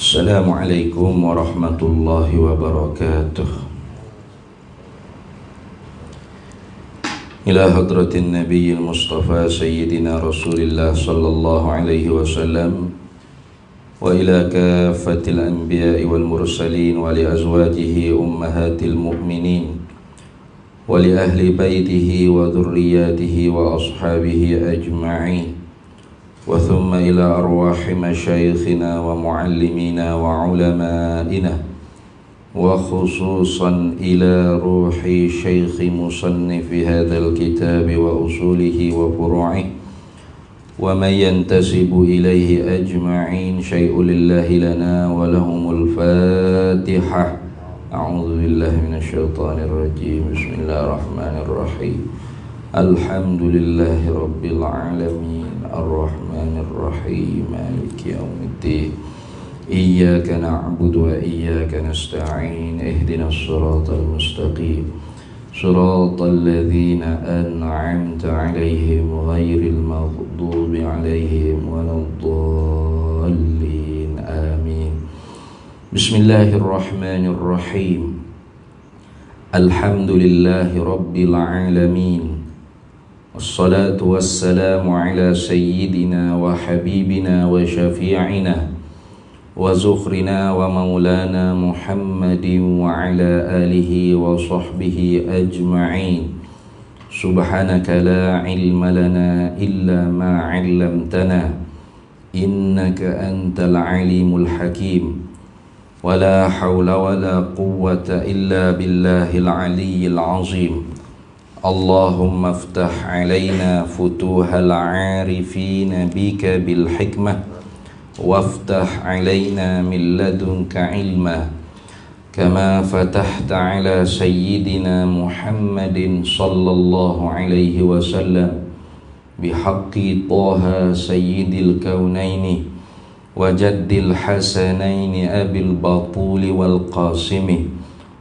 Assalamualaikum warahmatullahi wabarakatuh. Ila hadratin nabiyil mustafa sayyidina rasulillah sallallahu alaihi wasallam wa ila kafatil anbiya'i wal mursalin wa li azwajihi ummahatil mu'minin wa li ahli baitihi wa dhurriyyatihi wa ashabihi ajma'in wa thumma ila arwahi masyayikhina wa muallimina wa ulama'ina wa khususan ila ruhi syaikhi musannifi hadzal kitabi wa usulihi wa furu'ihi wa man yantasibu ilaihi ajma'in syai'un lillahi lana wa lahumul fatihah. A'udzu billahi minasyaitonir rajim. Bismillahirrahmanirrahim. Alhamdulillahi rabbil alamin. Ar-Rahmanir-Rahim. Maliki yaumiddin. Iyyaka na'budu wa iyyaka nasta'in. Ihdinas siratal mustaqim. Siratal ladzina an'amta 'alaihim ghairil maghdubi 'alaihim waladdallin. Amin. Bismillahirrahmanirrahim. Alhamdulillahi rabbil alamin. Wassalatu wassalamu ala sayyidina wa habibina wa syafi'ina wa zukhrina wa maulana Muhammadin wa ala alihi wa sahbihi ajma'in. Subhanaka la ilma lana illa ma 'allamtana innaka antal alimul hakim. Wa la hawla wa la quwwata illa billahil aliyyil azim. Allahumma aftah alaina futuhal arifina bika bil hikmah waftah alaina min ladunka ilma kama fatahta ala sayyidina Muhammadin sallallahu alaihi wasallam bihaqqi Taha sayyidil kaunaini wa jaddil hasanaini abil batuli wal qasimi.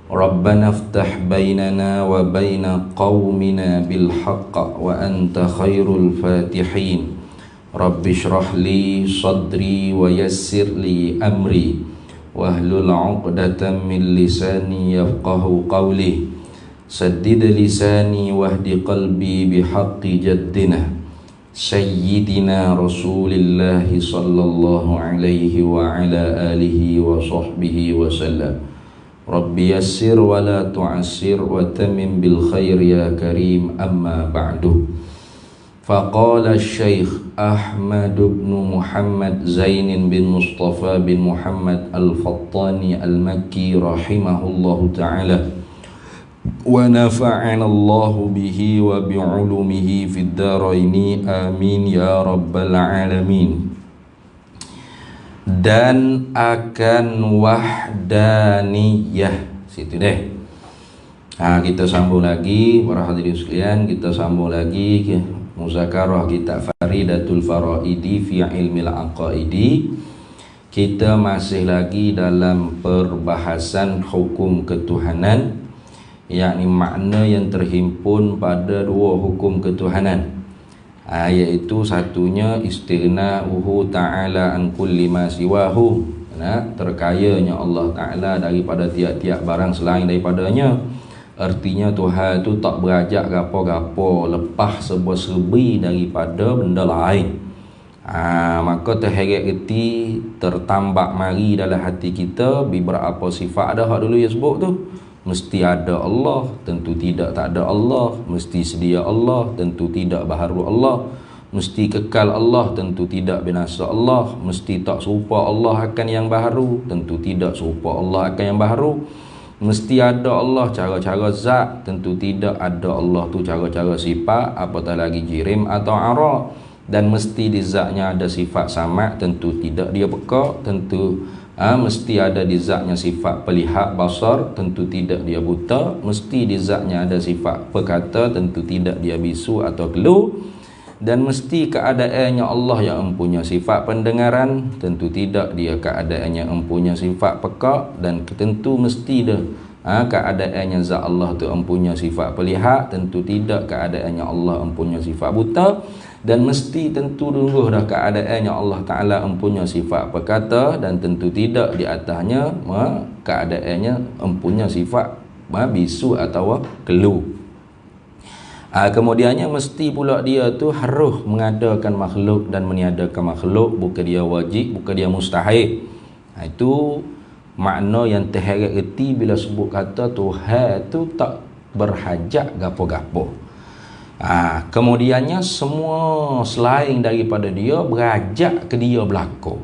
Rabbana aftah bainana wa baina qaumina bil haqq wa anta khairul fatihin. Rabbi shrah li sadri wa yassir li amri wahlul 'uqdatam min lisani yafqahu qawli. Saddid lisani wahdi qalbi bihaqqi jaddina sayyidina rasulillahi sallallahu alaihi wa ala alihi wa sahbihi wa sallam. Rabbi yassir wa la tu'assir wa tamim bil khair ya karim. Amma ba'du. Faqala Syekh Ahmad bin Muhammad Zainin bin Mustafa bin Muhammad Al-Fattani Al-Makki rahimahullahu ta'ala wa nafa'ana Allahu bihi wa bi'ulumihi fid dharaini amin ya rabbal alamin. Dan akan wahdaniyah, situ deh. Nah, kita sambung lagi para hadirin sekalian, kita sambung lagi muzakarah kitab Faridatul Faraidi fi ilmil aqaidi. Kita masih lagi dalam perbahasan hukum ketuhanan, yakni makna yang terhimpun pada dua hukum ketuhanan, iaitu satunya istighna'uhu ta'ala an kulli ma siwahu, terkayanya Allah Ta'ala daripada tiap-tiap barang selain daripadanya. Artinya Tuhan itu tak berajak gapo-gapo lepas serba-serbi daripada benda lain. Maka terheret reti tertambak mari dalam hati kita beberapa sifat dah dulu yang sebut tu. Mesti ada Allah, tentu tidak tak ada Allah. Mesti sedia Allah, tentu tidak baharu Allah. Mesti kekal Allah, tentu tidak binasa Allah. Mesti tak serupa Allah akan yang baharu, tentu tidak serupa Allah akan yang baharu. Mesti ada Allah cara-cara zat, tentu tidak ada Allah tu cara-cara sifat, apatah lagi jirim atau ara. Dan mesti di zatnya ada sifat sama, tentu tidak dia peka, tentu mesti ada di zatnya sifat pelihat basar, tentu tidak dia buta. Mesti di zatnya ada sifat perkata, tentu tidak dia bisu atau kelu. Dan mesti keadaannya Allah yang mempunyai sifat pendengaran, tentu tidak dia keadaannya mempunyai sifat peka. Dan tentu mesti dah keadaannya zat Allah tu empunya sifat pelihat, tentu tidak keadaannya Allah empunya sifat buta, dan mesti tentu dulu dah keadaannya Allah Ta'ala empunya sifat perkata, dan tentu tidak di atasnya keadaannya empunya sifat bisu atau kelu. Kemudiannya mesti pula dia tu harus mengadakan makhluk dan meniadakan makhluk, bukan dia wajib, bukan dia mustahil. Itu makna yang terheret erti bila sebut kata Tuhan tu tak berhajat gapo-gapo. Kemudiannya semua selain daripada dia berhajat ke dia berlaku.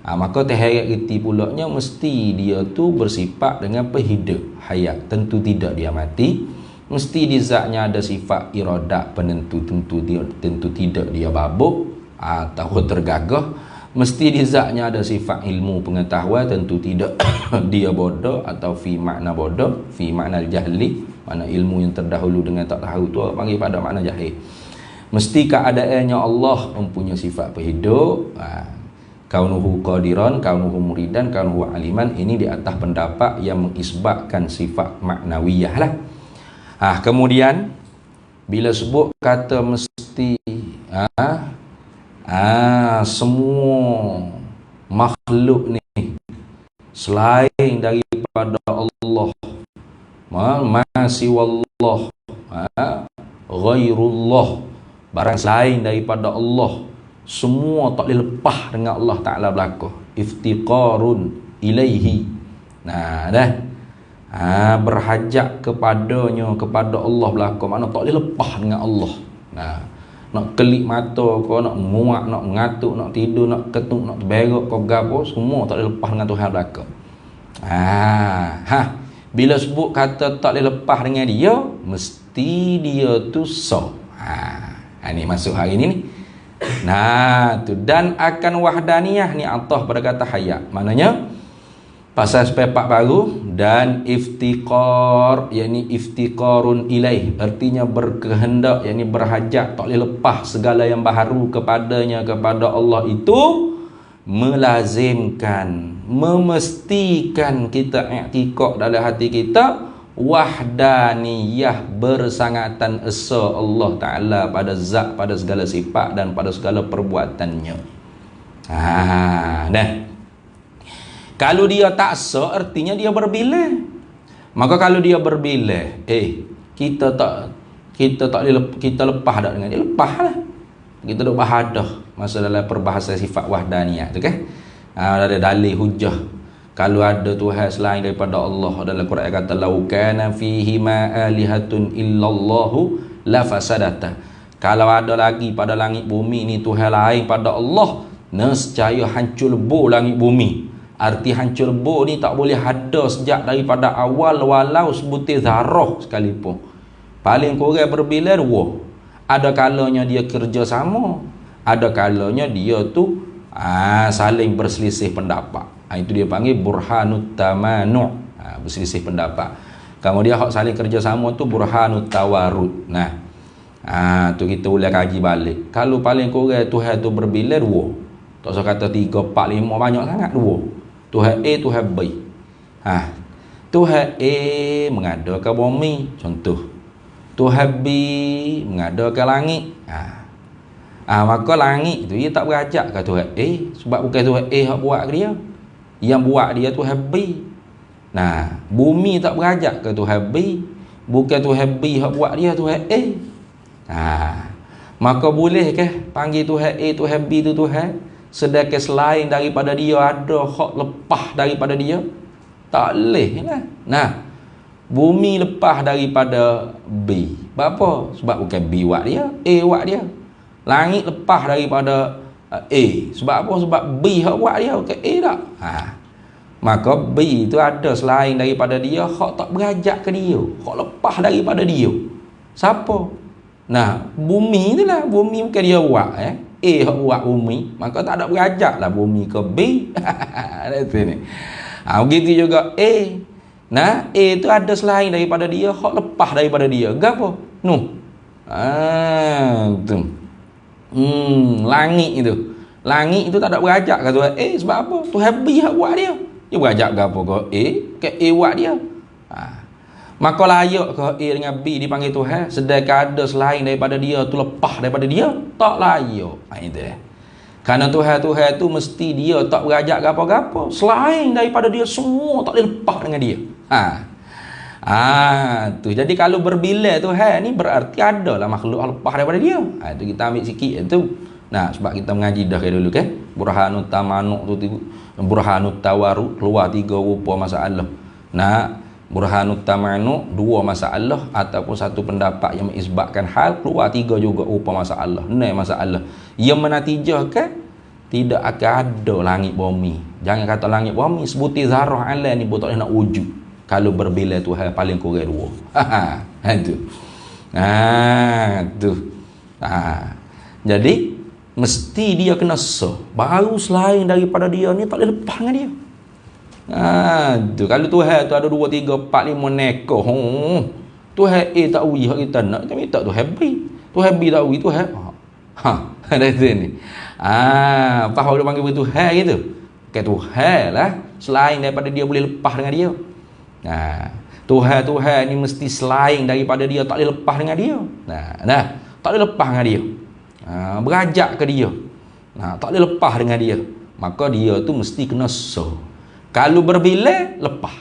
Maka terheret erti pulaknya mesti dia tu bersifat dengan penghidup hayat, tentu tidak dia mati. Mesti di zatnya ada sifat iradat penentu, tentu tidak dia babuk atau tergagah. Mesti di zatnya ada sifat ilmu pengetahuan, tentu tidak dia bodoh atau fi makna bodoh, fi makna jahli, mana ilmu yang terdahulu dengan tak tahu tu panggil pada makna jahil. Mesti keadaannya Allah mempunyai sifat penghidup, kaunuhu qadiran, kaunuhu muridan, kaunuhu aliman. Ini di atas pendapat yang mengisbatkan sifat maknawiyah lah. Kemudian bila sebut kata mesti semua makhluk ni selain daripada Allah, masih wallah, ghairullah, barang selain daripada Allah, semua tak boleh lepas dengan Allah Ta'ala berlaku. Iftiqarun ilaihi. Berhajat kepadanya, kepada Allah berlaku, makna tak boleh lepas dengan Allah. Nak kelip mata kau, nak muak, nak mengatuk, nak tidur, nak ketuk, nak terberak kau gapo, semua tak boleh lepas dengan Tuhan belaka. Bila sebut kata tak boleh lepas dengan dia, mesti dia tu sah. Ini masuk hari ni. Tu dan akan wahdaniyah ni atah pada kata hayat. Maknanya pasal sepepak baru, dan iftiqar, yakni iftiqarun ilaih, artinya berkehendak, yakni berhajat, tak boleh lepas segala yang baharu kepadanya, kepada Allah, itu melazimkan, memestikan kita i'tiqad dalam hati kita wahdaniyah, bersangatan esa Allah Ta'ala pada zat, pada segala sifat dan pada segala perbuatannya. Kalau dia tak sah, artinya dia berbilih. Maka kalau dia berbilih, kita lepas dak dengan dia, lepaslah. Kita duk bahadah masa dalam perbahasa sifat wahdaniyah tu kan. Ada dalil hujah. Kalau ada Tuhan selain daripada Allah, dalam Quran kata lau kana fihi ma alihatun illallahu la fasadata. Kalau ada lagi pada langit bumi ni Tuhan lain pada Allah, nescaya hancur lebur langit bumi. Arti hancur lebur ni tak boleh ada sejak daripada awal, walau sebutir zarah sekalipun. Paling kurang berbilih dua. Ada kalanya dia kerjasama, ada kalanya dia tu saling berselisih pendapat. Itu dia panggil burhanut tamanu', berselisih pendapat. Kemudian hak saling kerjasama tu burhanut tawarud. Tu kita boleh kaji balik. Kalau paling kurang Tuhan tu berbilih dua. Tak usah kata 3, 4, 5, banyak sangat dua. Tuhan A, Tuhan B. Tuhan A mengadakan bumi, contoh. Tuhan B mengadakan langit. Maka langit tu dia tak berajak ke Tuhan A, sebab bukan Tuhan A yang buat dia. Yang buat dia Tuhan B. Bumi tak berajak ke Tuhan B, bukan Tuhan B yang buat dia Tuhan A. Maka boleh ke panggil Tuhan A, Tuhan B tu Tuhan, sedangkan selain daripada dia ada hak lepas daripada dia? Tak boleh lah. Bumi lepas daripada B. Kenapa? Sebab bukan B buat dia, A buat dia. Langit lepas daripada A. Sebab apa? Sebab B hak buat dia, bukan A tak? Maka B tu ada selain daripada dia, hak tak berajak ke dia, hak lepas daripada dia. Siapa? Bumi tu lah. Bumi bukan dia buat. A hak buat bumi, maka tak ada berajak lah bumi ke B. Begitu juga A. A tu ada selain daripada dia, hak lepas daripada dia. Gapo? Langit itu. Langit itu tak ada berajak ke Tuhan A, sebab apa? Tuhan B hak buat dia. Dia berajak gapo ke A? Ke A buat dia. Maka layak ke A dengan B dipanggil Tuhan, sedangkan ada selain daripada dia tu lepas daripada dia, tak layak. Itu Kerana Tuhan tu mesti dia tak berajak apa-apa. Selain daripada dia semua tak boleh lepas dengan dia. Tu. Jadi kalau berbilal Tuhan ni berarti ada lah makhluk lepas daripada dia. Itu kita ambil sikit tu. Nah, sebab kita mengaji dah dulu kan. Burhanut tamanuk tu, burhanut tawaru, keluar 3 rupa masalah. Nah, burhanut tamanu 2 masalah ataupun satu pendapat yang mengisbatkan hal, keluar 3 juga rupa masalah. Masalah yang menatijahkan tidak akan ada langit bumi. Jangan kata langit bumi, sebutir zarah alam ni pun tak nak wujud kalau berbila Tuhan paling kurang 2. Itu tu. Jadi mesti dia kena sah, baru selain daripada dia ni tak boleh lepas dengan dia. Tu kalau Tuhan tu ada 2, 3, 4, 5 nekor. Tuhan A tak ui hak kita nak, kita minta Tuhan B. Tuhan B tak ui Tuhan. Ada tu ni. Faham dia panggil Tuhan gitu. Ke Tuhan lah selain daripada dia boleh lepas dengan dia. Tuhan ni mesti selain daripada dia tak boleh lepas dengan dia. Tak boleh lepas dengan dia. Berajak ke dia. Tak boleh lepas dengan dia. Maka dia tu mesti kena sah. Kalau berbila lepas.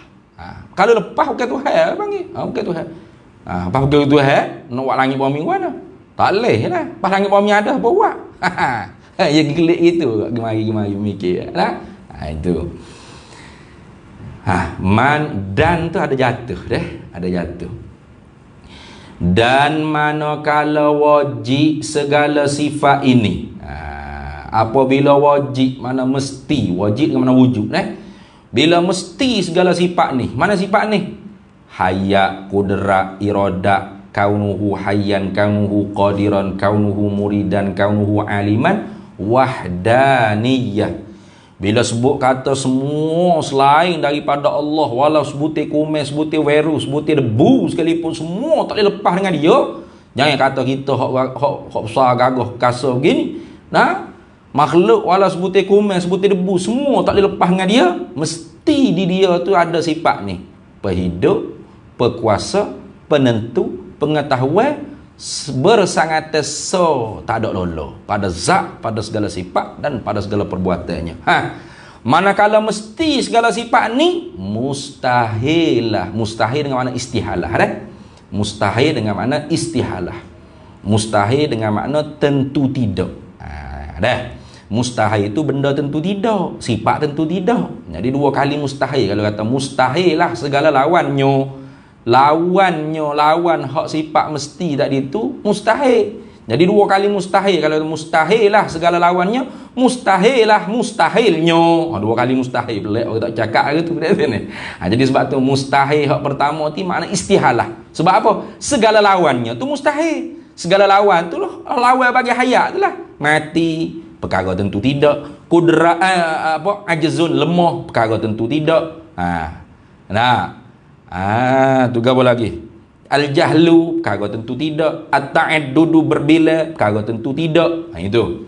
Kalau lepas bukan Tuhan panggil. Bukan Tuhan. Apa bukan Tuhan nak buat langit bumi mana? Tak boleh lah. Pas langit bumi ada apa buat? Ya gelik gitu. Gemari mikir lah. Itu. Man dan tu ada jatuh deh. Ada jatuh. Dan manakala wajib segala sifat ini. Apabila wajib mana mesti. Wajib dengan mana wujud bila mesti segala sifat ni. Mana sifat ni? Hayat, kudrat, iradat, kaunuhu hayyan, kaunuhu qadiran, kaunuhu muridan, kaunuhu aliman, wahdaniyah. Bila sebut kata semua selain daripada Allah, walau sebutir kumis, sebutir virus, sebutir debu sekalipun, semua tak boleh lepas dengan dia. Jangan kata kita hak besar gagah kasar begini. Makhluk walau sebutir kumis, sebutir debu, semua tak boleh lepas dengan dia. Mesti di dia tu ada sifat ni: penghidup, pekuasa, penentu, pengetahuan, bersangat so, tak ada lolo pada zat, pada segala sifat dan pada segala perbuatannya. Manakala mesti segala sifat ni mustahil lah. Mustahil dengan makna istihalah Mustahil dengan makna istihalah. Mustahil dengan makna tentu tidak. Mustahil itu benda tentu tidak, sifat tentu tidak. Jadi 2 kali mustahil. Kalau kata mustahil lah segala lawan hak sifat mesti tadi itu mustahil. Jadi 2 kali mustahil. Kalau mustahil lah segala lawannya, mustahil lah mustahilnya. 2 kali mustahil. Pelik orang tak cakap gitu. Jadi sebab tu mustahil hak pertama tu makna istihalah. Sebab apa? Segala lawannya tu mustahil. Segala lawan tu lah lawan bagi hayat tu lah. Mati, perkara tentu tidak. Kudrat ajzun, lemah, perkara tentu tidak. Tu apa lagi? Al-jahlu, perkara tentu tidak. At-ta'addudu, berbila, perkara tentu tidak. Itu.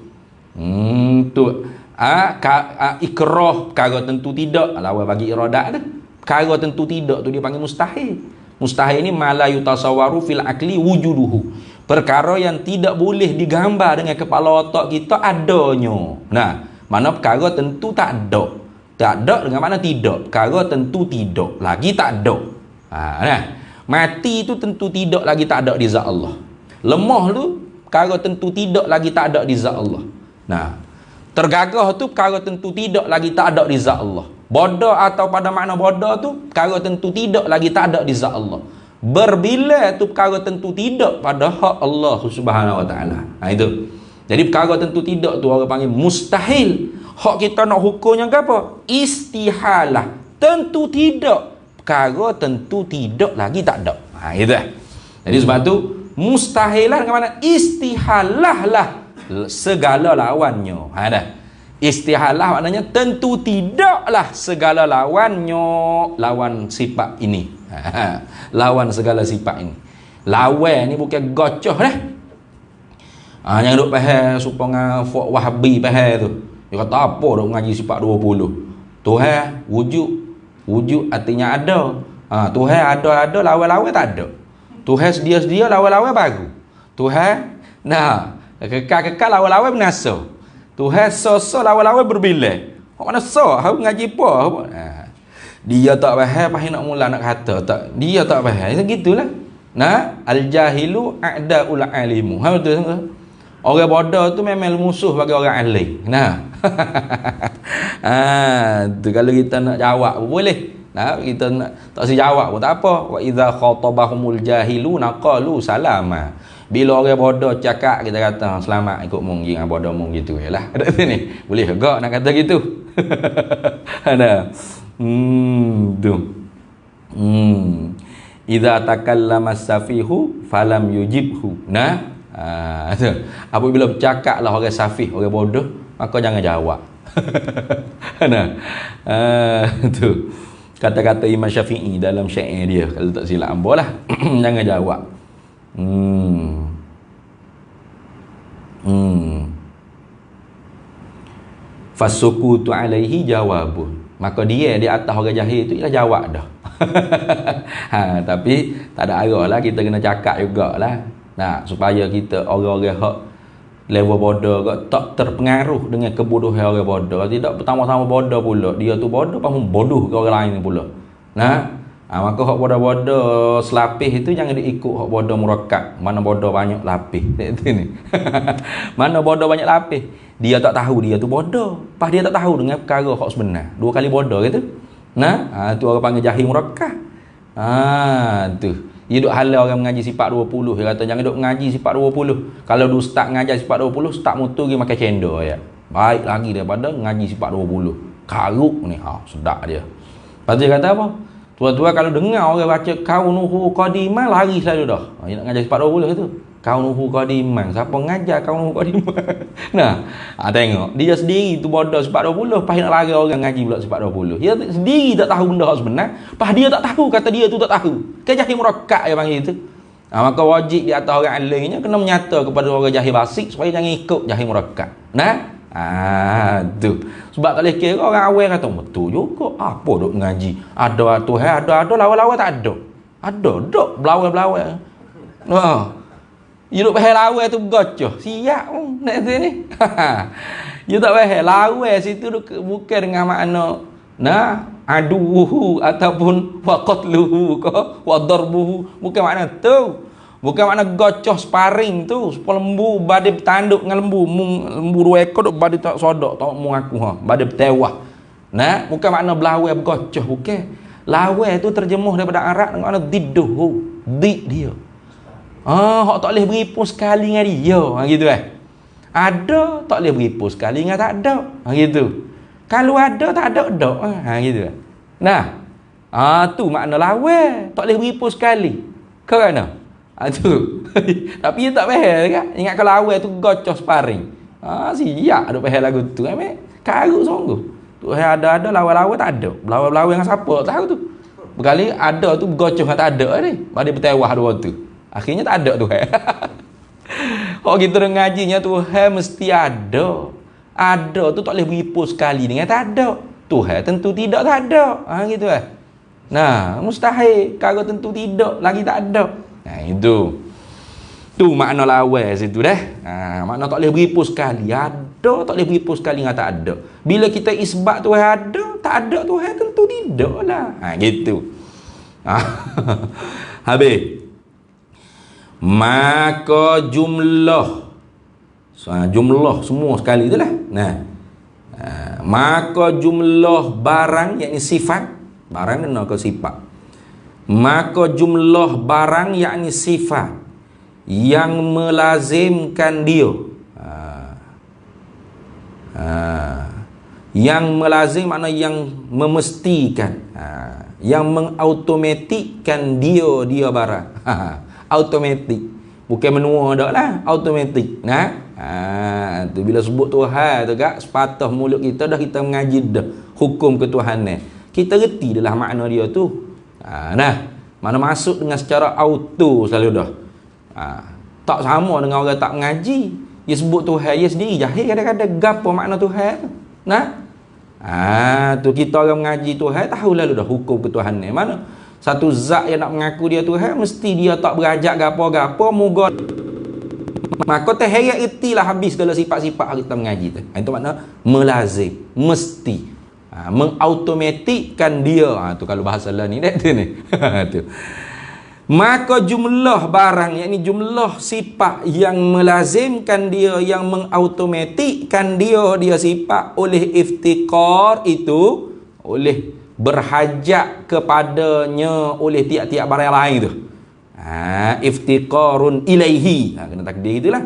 Ikrah, perkara tentu tidak. Lawan bagi iradat tu. Perkara tentu tidak tu dia panggil mustahil. Mustahil ni mala yutasawwaru fil akli wujuduhu. Perkara yang tidak boleh digambar dengan kepala otak kita adanya. Mana perkara tentu tak ada. Tak ada dengan mana tidak. Perkara tentu tidak, lagi tak ada. Mati tu tentu tidak, lagi tak ada di zat Allah. Lemah tu perkara tentu tidak, lagi tak ada di zat Allah. Tergagah tu perkara tentu tidak, lagi tak ada di zat Allah. Bodoh atau pada makna bodoh tu perkara tentu tidak, lagi tak ada di zat Allah. Berbila tu perkara tentu tidak pada hak Allah Subhanahu wa taala. Itu. Jadi perkara tentu tidak tu orang panggil mustahil. Hak kita nak hukumnya ke apa? Istihalah. Tentu tidak. Perkara tentu tidak, lagi tak ada. Itu. Jadi sebab tu mustahilah dengan mana? Istihalah lah segala lawannya. Istihalah maknanya tentu tidaklah segala lawannya, lawan sifat ini. Lawan segala sifat ini. Lawan ni bukan gocoh yang duk faham supaya Wahabi faham tu. Dia kata apa duk ngaji sifat 20. Tuhan wujud. Wujud artinya ada. Tuhan ada lawan-lawan tak ada. Tuhan sedia-sedia lawan-lawan baru. Tuhan kekal-kekal lawan-lawan binasa. Tuhan so lawan-lawan berbilai. Hak mana so? Hak ngaji apa? Dia tak faham pasti nak mula nak kata tak. Dia tak faham. Gitulah. Al-jahilu a'daul alimu. Betul. Orang bodoh tu memang musuh bagi orang alim. Tu kalau kita nak jawab pun boleh. Kita nak tak si jawab pun tak apa. Wa idza khatabahumul jahiluna qalu salama. Bila orang bodoh cakap, kita kata selamat ikut mung yang bodoh mung gitu yalah. Ada sini. Boleh juga nak kata gitu. Ada. Tu. Idza takallama safihu falam yujibhu. Apabila bercakaplah orang safih, orang bodoh, maka jangan jawab. Tu. Kata-kata Imam Syafi'i dalam syair dia, kalau tak silap ambolah. Jangan jawab. Fasukutu alaihi jawabun. Maka dia di atas orang jahil tu ialah jawab dah. Tapi tak ada arah lah, kita kena cakap jugalah. Supaya kita orang-orang hak level bodoh tak terpengaruh dengan kebodohan orang bodoh. Tidak pertama-tama bodoh pula. Dia tu bodoh, pamu bodoh ke orang lain pula. Maka hak bodoh-bodoh selapis itu jangan diikut hak bodoh murakkab. Mana bodoh banyak lapis. Mana bodoh banyak lapis. Dia tak tahu dia tu bodoh. Pas dia tak tahu dengan perkara hak sebenar. Dua kali bodoh gitu. Tu orang panggil jahil murakkab. Tu. Dia duk hala orang mengaji sifat 20. Dia kata jangan duk mengaji sifat 20. Kalau du start mengajar sifat 20, start mutu pergi makan cendol ya. Baik lagi daripada mengaji sifat 20. Karuk ni, sedap dia. Lepas tu dia kata apa? Tua-tua kalau dengar orang baca kaunuhu qadiman, lari selalu dah. Dia nak mengajar sifat 20 tu. Kaunuhu qadiman. Siapa mengajar kaunuhu qadiman? Tengok. Dia sendiri tu bodoh sifat 20. Lepas nak lari orang ngaji pula sifat 20. Dia sendiri tak tahu benda sebenar. Lepas dia tak tahu, kata dia tu tak tahu. Kan jahil murakkab dia panggil tu. Maka wajib di atas orang alimnya kena menyata kepada orang jahil basik supaya jangan ikut jahil murakkab. Tu. Sebab tak boleh kira orang awal kata betul juga. Apa duk mengaji? Ada Tuhan, ada lawan-lawan tak ada. Ada, duk belawai-belawai. You duk faham lawan tu gocoh. Siap nak sini. You tak faham lawan situ bukan dengan makna aduhu ataupun waqatluhu wa darbuhu, bukan makna tu. Bukan makna gocoh sparring tu, lembu badai bertanduk dengan lembu dua ekor duk badai tak sodok tak mau aku badai bertewah. Bukan makna belawai bergocoh, bukan. Lawai tu terjemuh daripada Arab dengan makna didduhu, dia. Hak tak boleh beripu sekali dengan dia. Gitu ada tak boleh beripu sekali dengan tak ada. Gitu. Kalau ada tak ada dak. Gitu. Tu makna lawai, tak boleh beripu sekali. Kerana tu. Tapi dia tak faham kan? Ingat kalau awal tu gocoh sparring. Siap duk faham lagu tu. Karuk sungguh. Tu ada lawan-lawan tak ada. Lawan-lawan dengan siapa tahu tu. Berkali ada tu gocoh dengan tak ada ni. Badai bertewah dua tu. Akhirnya tak ada tu. Kita ngajinya Tuhan mesti ada. Ada tu tak boleh beripu sekali dengan tak ada. Tuhan tentu tidak tak ada. Gitu mustahil. Kalau tentu tidak lagi tak ada. Itu. Tu makna lawan situ dah. Makna tak boleh beripu sekali. Ada tak boleh beripu sekali dengan tak ada. Bila kita isbat Tuhan ada, tak ada Tuhan tentu tidak lah. Gitu. Habis. Maka jumlah semua sekali itulah. Maka jumlah barang yakni sifat, barang dan ke sifat. Maka jumlah barang yakni sifat yang melazimkan dia. Yang melazim makna yang memestikan, yang mengautomatikkan dia barang. Automatik. Bukan menua dak lah, automatik. Tu bila sebut Tuhan tu kak, sepatah mulut kita dah kita mengaji dah hukum ketuhanan. Kita reti dah makna dia tu. Mana masuk dengan secara auto selalu dah. Tak sama dengan orang tak mengaji. Dia sebut Tuhan, dia sendiri jahil kadang-kadang gapo makna Tuhan. Tu kita orang mengaji Tuhan tahu lalu dah hukum ketuhanan. Mana Satu zat yang nak mengaku dia Tuhan, mesti dia tak berajak gapo-gapo, moga maka terheret ertilah habis segala sifat-sifat kita mengaji tu. Itu makna melazim, mesti. Mengautomatikkan dia. Tu kalau bahasa lah ni tu ni. Tu. Maka jumlah barang, yakni jumlah sifat yang melazimkan dia, yang mengautomatikkan dia sifat oleh iftiqar itu, oleh berhajat kepadanya oleh tiap-tiap barang lain tu. Iftiqarun ilaihi, kena takdir itulah.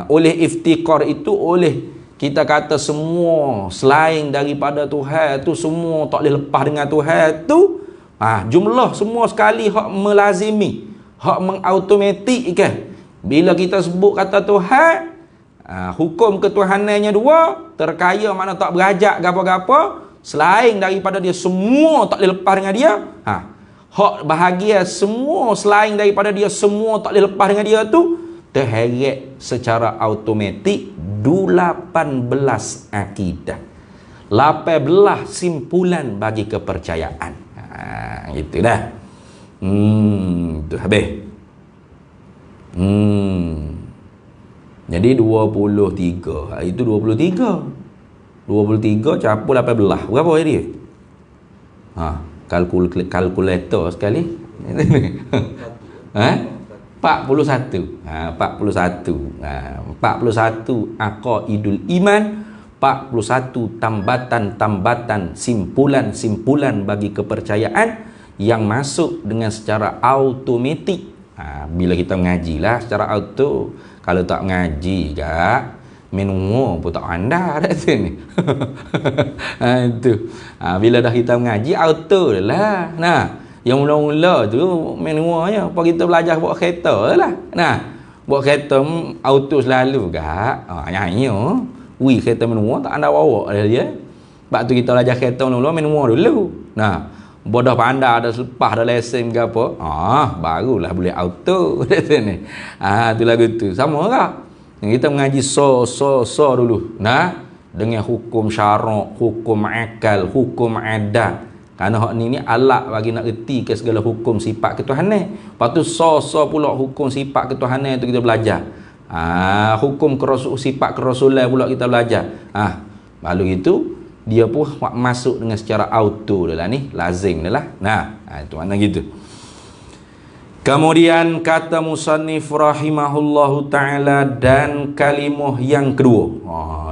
Oleh iftiqar itu, oleh kita kata semua selain daripada Tuhan tu, semua tak boleh lepas dengan Tuhan tu, jumlah semua sekali hak melazimi, hak mengautomatikkan. Bila kita sebut kata Tuhan, hukum ketuhanannya dua, terkaya makna tak berajak gapo-gapo, selain daripada dia semua tak boleh lepas dengan dia. Hak bahagia semua selain daripada dia semua tak boleh lepas dengan dia tu, terheret secara automatik 18 akidah, 18 simpulan bagi kepercayaan. Gitu dah. Tu habis. Jadi 23. Itu 23. 23 capur 18. Berapa hari dia? Kalkulator sekali. 41. 41 aqaidul iman, 41 tambatan-tambatan, simpulan-simpulan bagi kepercayaan yang masuk dengan secara automatik. Bila kita mengajilah secara auto. Kalau tak mengaji gak menunggu pun tak anda dah sini. Itu. Bila dah kita mengaji auto lah. Nah, yang mula-mula tu manualnya apa kita belajar buat kereta lah. Nah, buat kereta auto selalu gak. Nyanyi kereta manual tak anda bawa dia. Sebab tu kita belajar kereta mula-mula manual dulu. Nah, bodoh pandai dah selepas dah lesen ke apa, barulah boleh auto. Tu lagu tu sama kah? Kita mengaji so dulu. Nah, dengan hukum syarak, hukum akal, hukum adat. Kerana hak ni alat bagi nak erti ke segala hukum sifat ketuhanan. Lepas tu so pula hukum sifat ketuhanan tu kita belajar. Hukum sifat kerasulan pula kita belajar. Lalu itu dia pun masuk dengan secara auto dah lah ni, lazim dah lah. Itu makna gitu. Kemudian kata musannif rahimahullahu ta'ala, dan kalimah yang kedua.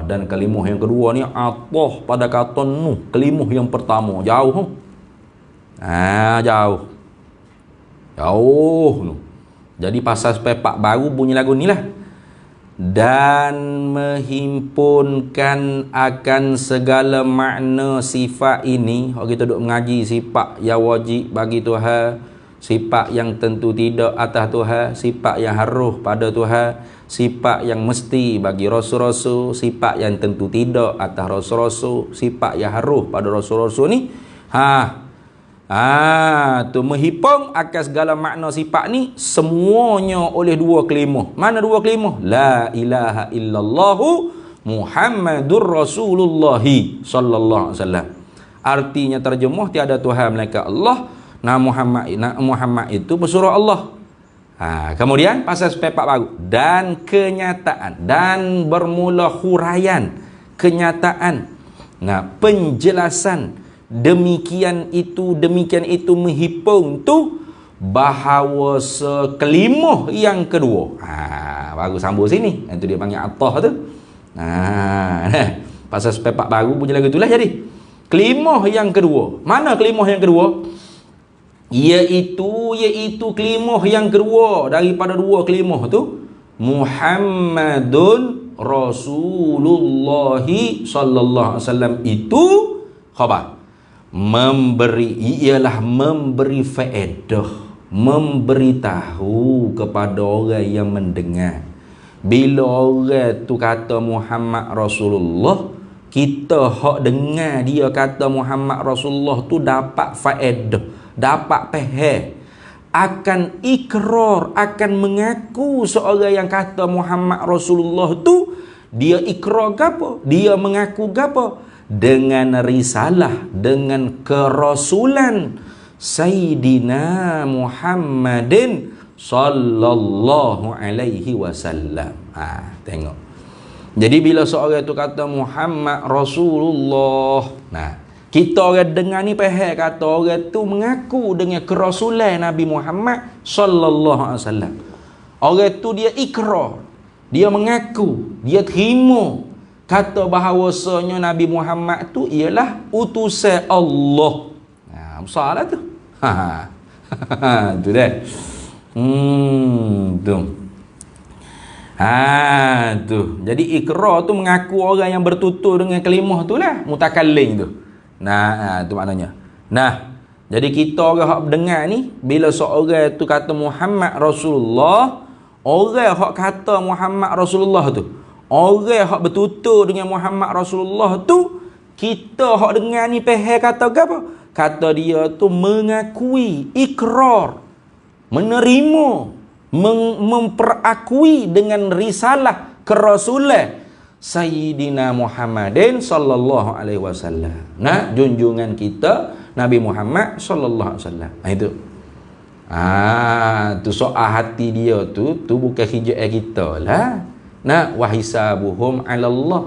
Dan kalimah yang kedua ni atah pada kata Nuh. Kalimah yang pertama jauh. Jauh Nuh. Jadi pasal sepepak baru bunyi lagu ni lah. Dan menghimpunkan akan segala makna sifat ini. Kalau kita duduk mengaji sifat yang wajib bagi Tuhan, sifat yang tentu tidak atas Tuhan, sifat yang harus pada Tuhan, sifat yang mesti bagi rasul-rasul, sifat yang tentu tidak atas rasul-rasul, sifat yang harus pada rasul-rasul ni. Tu menghimpun akan segala makna sifat ni semuanya oleh dua kalimah. Mana dua kalimah? La ilaha illallah Muhammadur Rasulullah sallallahu alaihi wasallam. Artinya terjemah tiada Tuhan melainkan Allah. Muhammad itu pesuruh Allah. Kemudian pasal sepepak baru, dan kenyataan, dan bermula huraian kenyataan. Penjelasan demikian itu menghimpun tu bahawa sekelimah yang kedua. Baru sambung sini. Itu dia panggil atah tu. Pasal sepepak baru bunyi lagu itulah jadi. Kelimah yang kedua. Mana kelimah yang kedua? Iaitu kelimah yang kedua daripada dua kelimah tu, Muhammadun Rasulullah sallallahu alaihi wasallam. Itu khabar. Memberi faedah, memberitahu kepada orang yang mendengar. Bila orang tu kata Muhammad Rasulullah, kita hak dengar dia kata Muhammad Rasulullah tu dapat faedah, dapat faham, akan ikrar, akan mengaku seorang yang kata Muhammad Rasulullah tu, dia ikrar gapo, dia mengaku gapo, dengan risalah, dengan kerasulan Sayyidina Muhammadin sallallahu alaihi wasallam. Tengok. Jadi bila seorang tu kata Muhammad Rasulullah, kita orang dengar ni faham kata orang tu mengaku dengan kerasulan Nabi Muhammad sallallahu alaihi wasallam. Orang tu dia ikrar, dia mengaku, dia terima kata bahawasanya Nabi Muhammad tu ialah utusan Allah. Besarlah tu. Tu dah. Tu. Tu. Jadi ikrar tu mengaku orang yang bertutur dengan kalimah tu lah, mutakallim tu. Tu maknanya. Jadi kita orang hak dengar ni, bila seorang tu kata Muhammad Rasulullah, orang hak kata Muhammad Rasulullah tu, orang hak bertutur dengan Muhammad Rasulullah tu, kita hak dengar ni faham kata apa? Kata dia tu mengakui, ikrar, menerima, memperakui dengan risalah kerasulan Sayyidina Muhammadin sallallahu alaihi wasallam. Junjungan kita Nabi Muhammad sallallahu alaihi wasallam. Itu. Tu soal hati dia tu bukan hijab kita lah. Wahisabuhum 'ala Allah.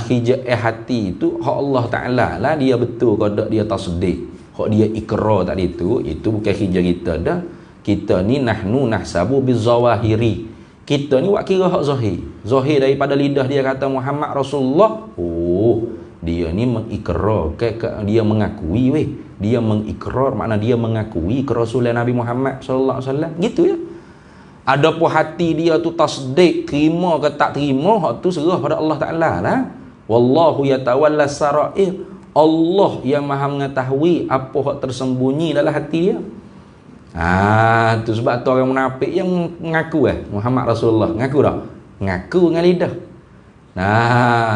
Hijab hati tu hak Allah Taala lah, dia betul ke tak dia tasdik. Hak dia ikrar tadi tu, itu bukan hijab kita dah. Kita ni nahnu nahsabu bizawahiri. Kita ni buat kira hak zahir. Zahir daripada lidah dia kata Muhammad Rasulullah. Dia ni mengikrar, dia mengakui weh. Dia mengikrar makna dia mengakui kerasulan Nabi Muhammad sallallahu alaihi wasallam. Gitu ya. Adapun hati dia tu tasdik, terima ke tak terima, hak tu serah pada Allah Taala lah. Wallahu yatawalla sarair. Allah yang Maha mengetahui apa hak tersembunyi dalam hati dia. Tu sebab tu orang munafik yang mengaku Muhammad Rasulullah. Ngaku tak? Ngaku dengan lidah.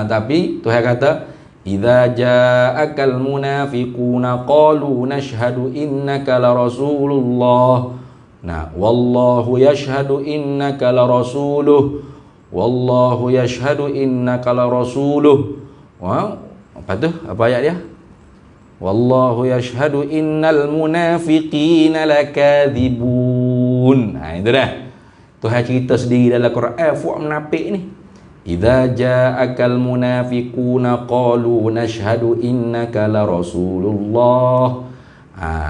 Tapi Tuhan kata, "Idza ja'akal munafiquna qalu nashhadu innaka la Rasulullah." Wallahu yashhadu innaka la rasuluh. Wallahu yashhadu innaka la rasuluh. Apa tu? Apa ayat dia? Wallahu yashhadu innal munafiqina lakadzibun. Itu dah. Tuhan cerita sendiri dalam Quran fuak munafik ni. Idza ja'akal munafiquna qalu nashhadu innaka la Rasulullah.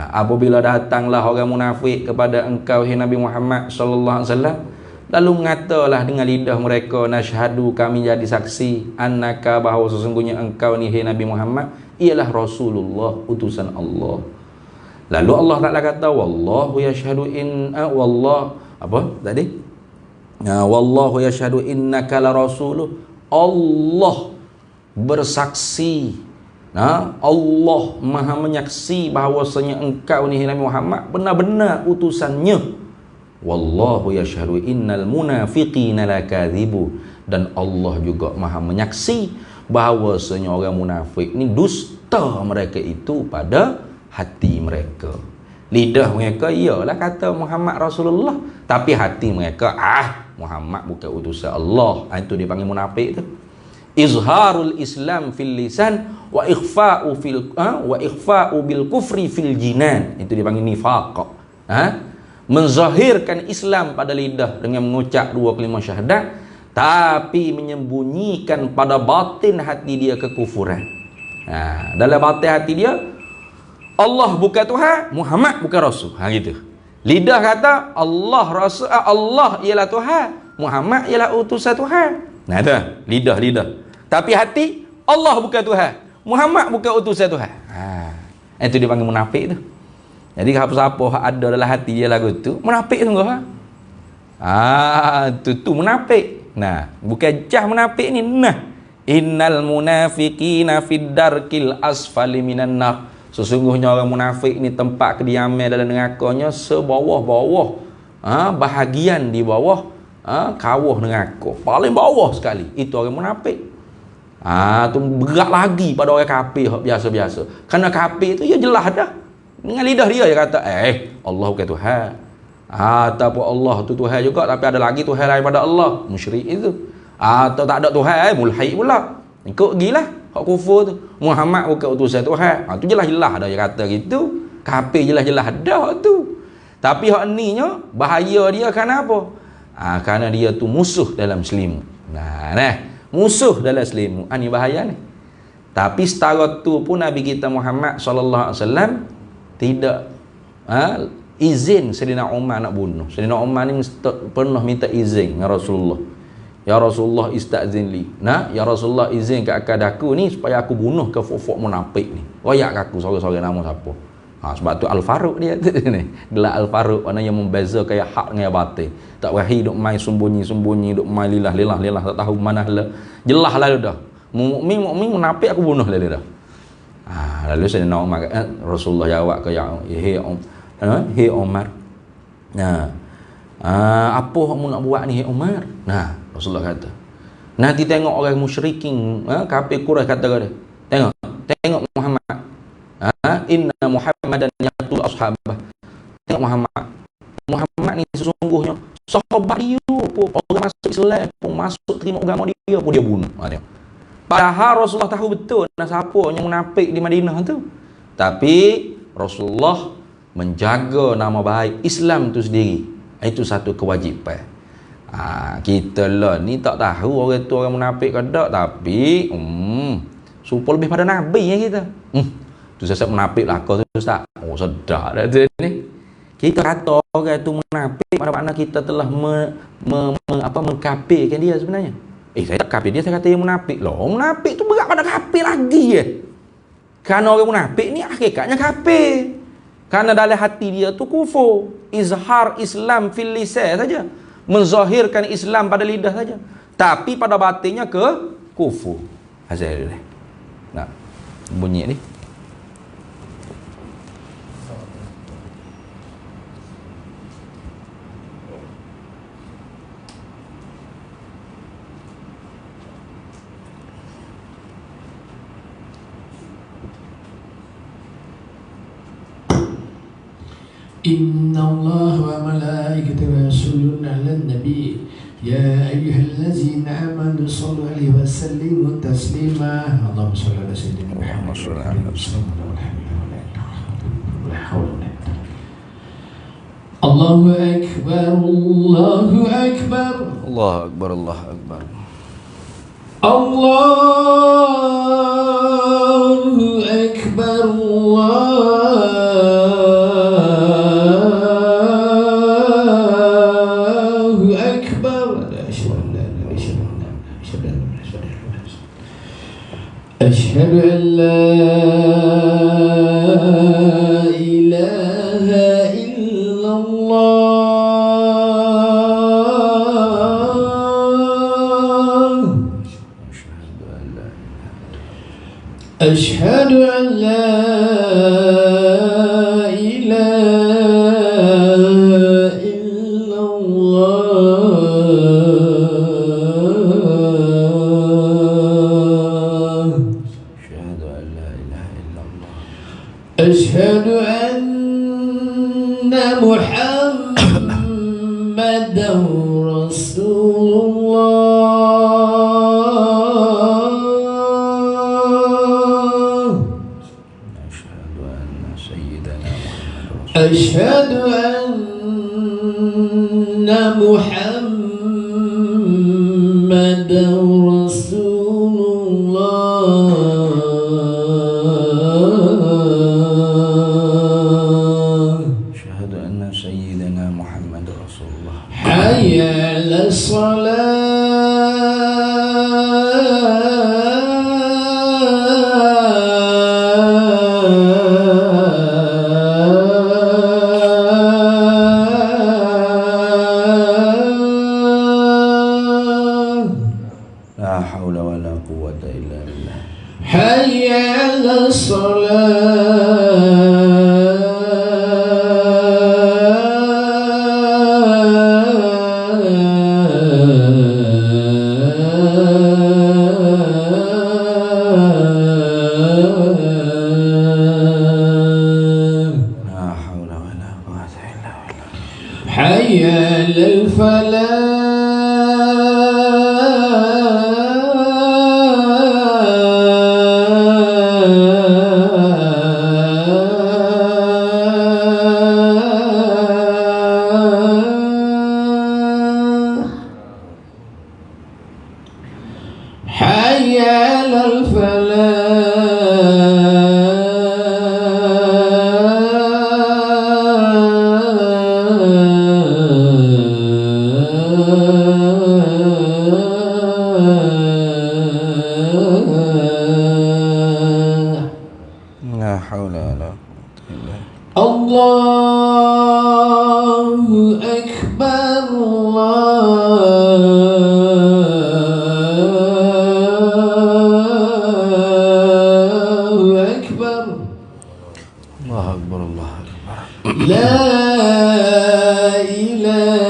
Apabila datanglah orang munafik kepada engkau hai Nabi Muhammad sallallahu alaihi wasallam, lalu mengatalah dengan lidah mereka, nashhadu, kami jadi saksi, annaka, bahawa sesungguhnya engkau ni hai Nabi Muhammad ialah Rasulullah, utusan Allah. Lalu Allah Taala kata, wallahu yashhadu wallah apa tadi? Wallahu yashhadu innaka la rasuluh. Allah bersaksi, Allah Maha menyaksi bahawasanya engkau ni Nabi Muhammad benar-benar utusannya. Wallahu yashhadu innal munafiqina lakadzibu. Dan Allah juga Maha menyaksi bahawasanya orang munafik ni dusta mereka itu pada hati mereka. Lidah mereka iyalah kata Muhammad Rasulullah, tapi hati mereka Muhammad bukan utusan Allah. Itu dipanggil munafik tu. Izharul Islam fil lisan wa ikhfa'u bil kufri fil jinan. Itu dipanggil nifaq. Menzahirkan Islam pada lidah dengan mengucap dua kalimah syahadat, tapi menyembunyikan pada batin hati dia kekufuran. Dalam batin hati dia Allah bukan Tuhan, Muhammad bukan Rasul. Gitu. Lidah kata Allah Rasul, Allah ialah Tuhan, Muhammad ialah utusan Tuhan. Tu lidah. Tapi hati Allah bukan Tuhan, Muhammad bukan utusan Tuhan. Itu dipanggil munafik tu. Jadi siapa ada dalam hati dia lagu tu, munafik sungguh. Tu munafik. Bukan cah munafik ni. Innal munafiqina fid darkil asfali minan nar. Sesungguhnya orang munafik ni tempat kediaman dalam nerakanya sebawah-bawah, bahagian di bawah kawah neraka, paling bawah sekali. Itu orang munafik. Tu berat lagi pada orang kafir biasa-biasa. Kerana kafir tu dia jelas dah. Dengan lidah dia kata Allah bukan Tuhan. Ataupun Allah tu Tuhan juga, tapi ada lagi Tuhan daripada Allah, musyrik itu. Atau tak ada Tuhan, mulhid pula. Ikut gilah hak kufur tu. Muhammad bukan utusan Tuhan. Tu jelas-jelas dah dia kata gitu. Kafir jelas-jelas dah tu. Tapi hak ni nya bahaya dia kerana apa? Kerana dia tu musuh dalam selimut. Musuh dalam selimut. Ni bahaya ni. Tapi setara tu pun Nabi kita Muhammad sallallahu alaihi wasallam tidak izin Sayyidina Umar nak bunuh. Sayyidina Umar ni pernah minta izin dengan Rasulullah. Ya Rasulullah istazin li. Ya Rasulullah izin kat akad aku ni supaya aku bunuh ke fufuk munafik ni. Royak aku sorang-sorang nama siapa. Sebab tu Al-Faruq dia ni. Gelar Al-Faruq maknanya membeza kayak hak dengan batil. Tak wahi duk main sembunyi-sembunyi, duk main lilah tak tahu mana lah. Jelas lah dah. Mukmin munafik aku bunuh lah dah. Lalu Sayyidina Umar Rasulullah jawab ke hei Umar. Apa kamu nak buat ni hei Umar? Rasulullah kata, nanti tengok orang musyrikin, kafir Quraisy kata dia. Tengok Muhammad. Inna Muhammadan yaqtul ashabah. Tengok Muhammad ni sesungguhnya sahabat dia pun orang masuk Islam pun masuk terima agama dia pun dia bunuh. Padahal Rasulullah tahu betul siapa yang munafik di Madinah tu. Tapi Rasulullah menjaga nama baik Islam tu sendiri. Itu satu kewajipan. Kita lah ni tak tahu orang tu orang munafik ke tak, tapi supaya lebih pada Nabi ya kita. Tu saya munafik lah kau tu Ustaz. Sedap dah tu ni. Kita kata orang tu munafik mana-mana kita telah mengkafirkan dia sebenarnya. Saya tak kafir dia, saya kata dia munafik. Munafik tu berat pada kafir lagi Kerana orang munafik ni hakikatnya kafir. Kerana dalam hati dia tu kufur. Izhar Islam fil lisan saja. Menzahirkan Islam pada lidah saja. Tapi pada batinnya ke kufur. Hasil dia. Bunyi ni. Inna Allah wa malaikatahu yusalluna 'alan nabi ya ayyuhallazina amanu sallu 'alaihi wa sallimu taslima. Allahumma shalli 'ala sayyidina Muhammad wa 'ala alihi wasallam. Allahu akbar, Allahu akbar, Allahu akbar, Allahu akbar. Allahu akbar, أشهد أن لا إله إلا الله أشهد أن لا إله إلا الله أشهد أن محمدا رسول الله أشهد أن محمدا رسول الله أشهد أن سيدنا محمد رسول الله. حي على الصلاة لا حول ولا قوة إلا بالله. حي على الصلاة لا حول ولا قوة إلا بالله. حي على الفلاح Allahu Akbar, Allahu Akbar, Allahu Akbar, Allahu Akbar. La ilaha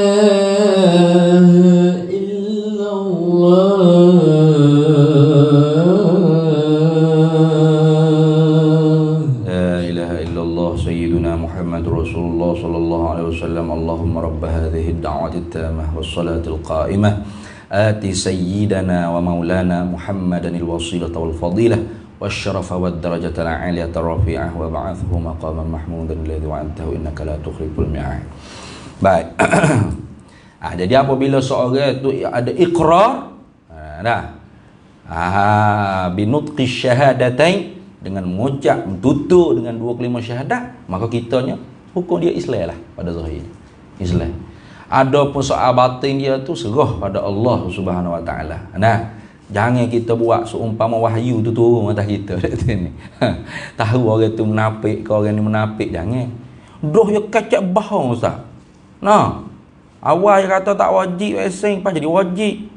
Rasulullah sallallahu alaihi wasallam. Allahumma rabb hadhihi ad-da'wati at-tammah was-salati al-qa'imah ati sayyidana wa maulana Muhammadan al-wasilata wal-fadilah wasyarafa wad-darajata al-'aliyata rafi'ah wa ba'athu maqaman mahmudan alladhi wa'adtahu innaka la tukhliful mi'ad. Baik. Jadi apabila seorang itu ada iqrar, binutqi syahadatain, dengan mengucap, tutur dengan dua kelima syahadat, maka kitanya hukum dia Islam lah pada zahir Islam. Adapun soal batin dia tu serah pada Allah Subhanahu Wa Taala. Nah, jangan kita buat seumpama wahyu tu turun atas kita ni. Tahu orang tu munafik ke orang ni munafik, jangan. Doh ya kacak bohong ustaz. Nah, awal dia kata tak wajib asing, pas jadi wajib.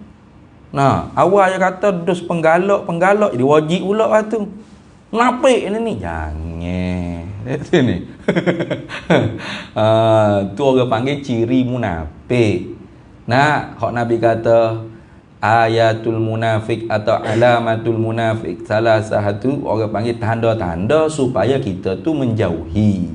Nah, awal dia kata dos penggalak jadi wajib pula lepas tu. Munafik ni jangan. Sini. Tu orang panggil ciri munafik. Nah, hak Nabi kata ayatul munafik atau alamatul munafik, salah satu orang panggil tanda-tanda supaya kita tu menjauhi.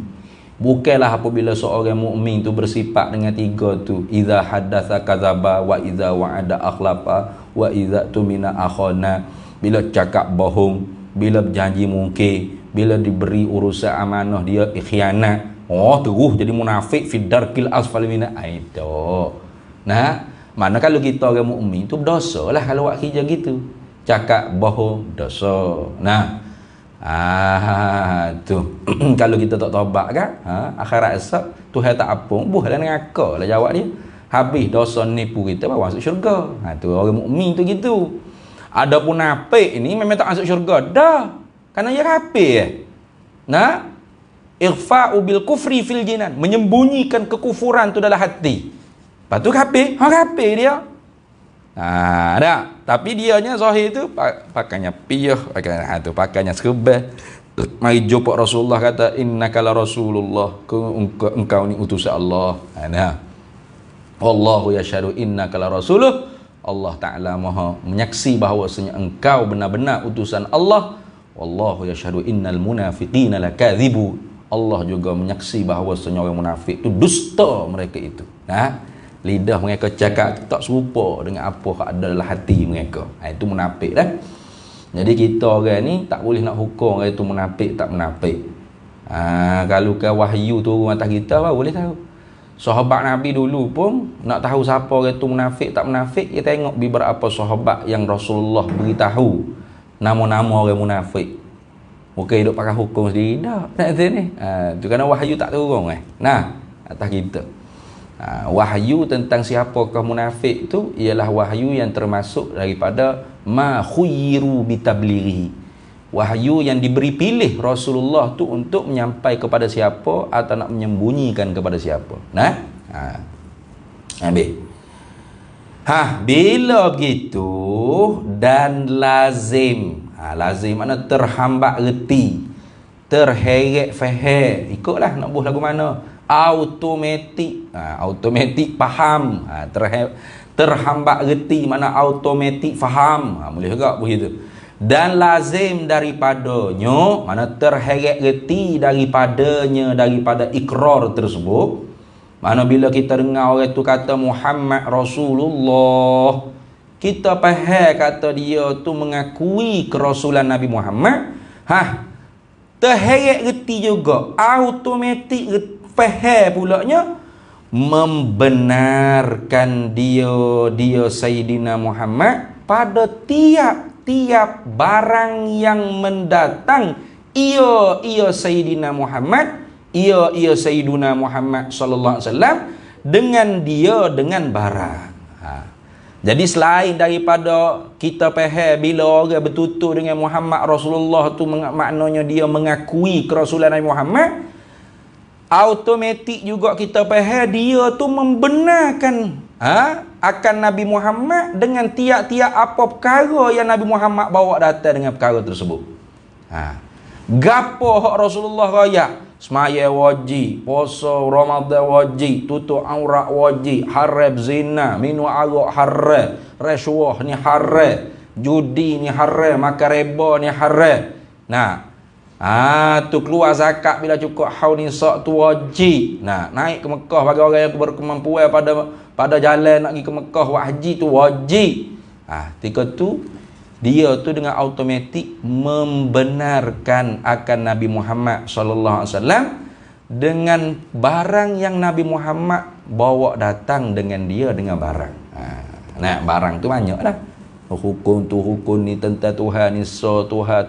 Bukanlah apabila seorang mukmin tu bersifat dengan tiga tu, idza haddatsa kadzaba wa idza wa'ada akhlafa wa idza tumina akhana, bila cakap bohong, bila berjanji mungkir, bila diberi urusan amanah dia khianat. Oh, terus jadi munafik fi darkil asfali mina itu. Nah, mana kalau kita orang mukmin tu berdosa lah kalau buat kerja gitu. Cakap bohong dosa. Nah, tu kalau kita tak tobat kan, akhirat esok Tuhan tak apung, buhlah dengan akal lah jawab dia. Habis dosa nipu kita bawa masuk syurga. Tu orang mukmin tu gitu. Ada pun munafik ini memang tak masuk syurga dah. Karena dia kafir. Nah, ikhfa'u bil kufri fil jinan, menyembunyikan kekufuran tu dalam hati. Lepas tu kafir, kafir dia. Ada. Tapi dianya zahir tu pakainya piyah, pakainya serba. Mari jumpa Rasulullah kata innaka la rasulullah, engkau ni utusan Allah. Nah. Wallahu yashhadu innaka la rasuluh. Allah Ta'ala maha menyaksi bahawasanya engkau benar-benar utusan Allah. Wallahu yashhadu innal munafiqina lakadzibu. Allah juga menyaksi bahawasanya orang munafik itu dusta mereka itu. Nah, lidah mereka cakap tak serupa dengan apa yang ada dalam hati mereka. Itu munafik dah. Jadi kita orang ni tak boleh nak hukum orang itu munafik tak munafik. Kalau ke wahyu turun atas kita boleh tahu. Sahabat Nabi dulu pun nak tahu siapa orang tu munafik tak munafik, dia tengok beberapa sahabat yang Rasulullah beritahu nama-nama orang munafik. Bukan hidup pakai hukum sendiri dah. Tak ni. Tu kerana wahyu tak turun Nah, atas kita. Wahyu tentang siapakah munafik tu ialah wahyu yang termasuk daripada ma khuyyiru bitablighi. Wahyu yang diberi pilih Rasulullah tu untuk menyampai kepada siapa atau nak menyembunyikan kepada siapa. Nah, habis. Bila gitu dan lazim. Lazim makna terhambat reti, terheret faham. Ikutlah nak buh lagu mana. Automatik. Automatik faham. Terhambat reti makna automatik faham. Boleh juga begitu. Dan lazim daripadanya, mana terheret reti daripadanya, daripada ikrar tersebut. Mana bila kita dengar orang tu kata Muhammad Rasulullah, kita faham kata dia tu mengakui kerasulan Nabi Muhammad. Terheret reti juga, automatik faham pulaknya membenarkan dia Sayyidina Muhammad pada tiap barang yang mendatang ia Sayyidina Muhammad, ia Sayyiduna Muhammad sallallahu alaihi wasallam dengan barang. Jadi selain daripada kita faham bila orang bertutur dengan Muhammad Rasulullah tu maknanya dia mengakui kerasulan Nabi Muhammad, automatik juga kita faham dia tu membenarkan akan Nabi Muhammad dengan tiap-tiap apa perkara yang Nabi Muhammad bawa datang dengan perkara tersebut. Gapo hak Rasulullah raya? Semaya wajib, puasa Ramadan wajib, tutup aurat wajib, haram zina, minum arak haram, rasuah ni haram, judi ni haram, makan riba ni haram. Nah, tu keluar zakat bila cukup haul nisab tu wajib. Nah, naik ke Mekah bagi orang yang berkemampuan pada jalan nak pergi ke Mekah buat haji tu wajib. Ketika tu dia tu dengan automatik membenarkan akan Nabi Muhammad sallallahu alaihi wasallam dengan barang yang Nabi Muhammad bawa datang dengan dia dengan barang. Nah, barang tu banyak dah. Hukum tu hukum ni tentang Tuhan ni Tuhan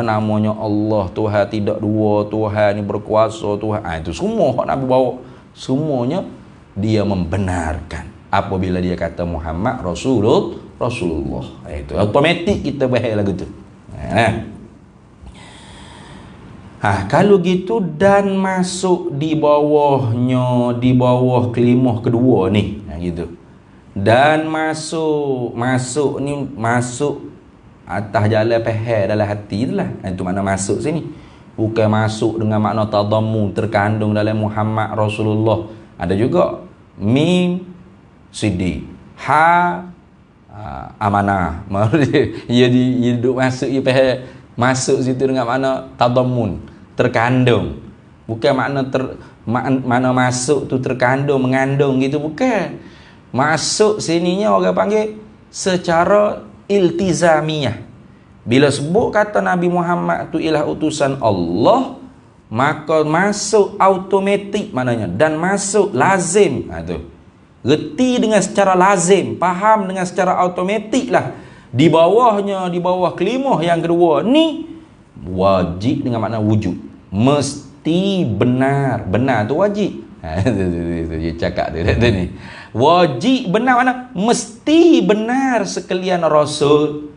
namanya Allah, Tuhan tidak dua, Tuhan ni berkuasa, Tuhan. Itu semua hak Nabi bawa, semuanya dia membenarkan apabila dia kata Muhammad Rasulullah. Itu automatik kita bahas lagu tu. Kalau gitu dan masuk di bawahnya, di bawah kelimah kedua ni, gitu. Dan masuk ni masuk atas jalan faham dalam hati itulah. Itu makna masuk sini. Bukan masuk dengan makna tadammun, terkandung dalam Muhammad Rasulullah. Ada juga mim sidi, ha amanah. Dia duduk masuk, dia faham masuk situ dengan makna tadammun, terkandung. Bukan makna masuk tu terkandung, mengandung gitu, bukan. Masuk sininya orang panggil secara iltizamiyah. Bila sebut kata Nabi Muhammad tu ialah utusan Allah, maka masuk automatik maknanya, dan masuk lazim. Tu reti dengan secara lazim, faham dengan secara automatik lah. Di bawahnya, di bawah kelimah yang kedua ni wajib dengan makna wujud, mesti benar. Benar tu wajib. Dia cakap tu ni. Wajib benar mana? Mesti benar sekalian Rasul.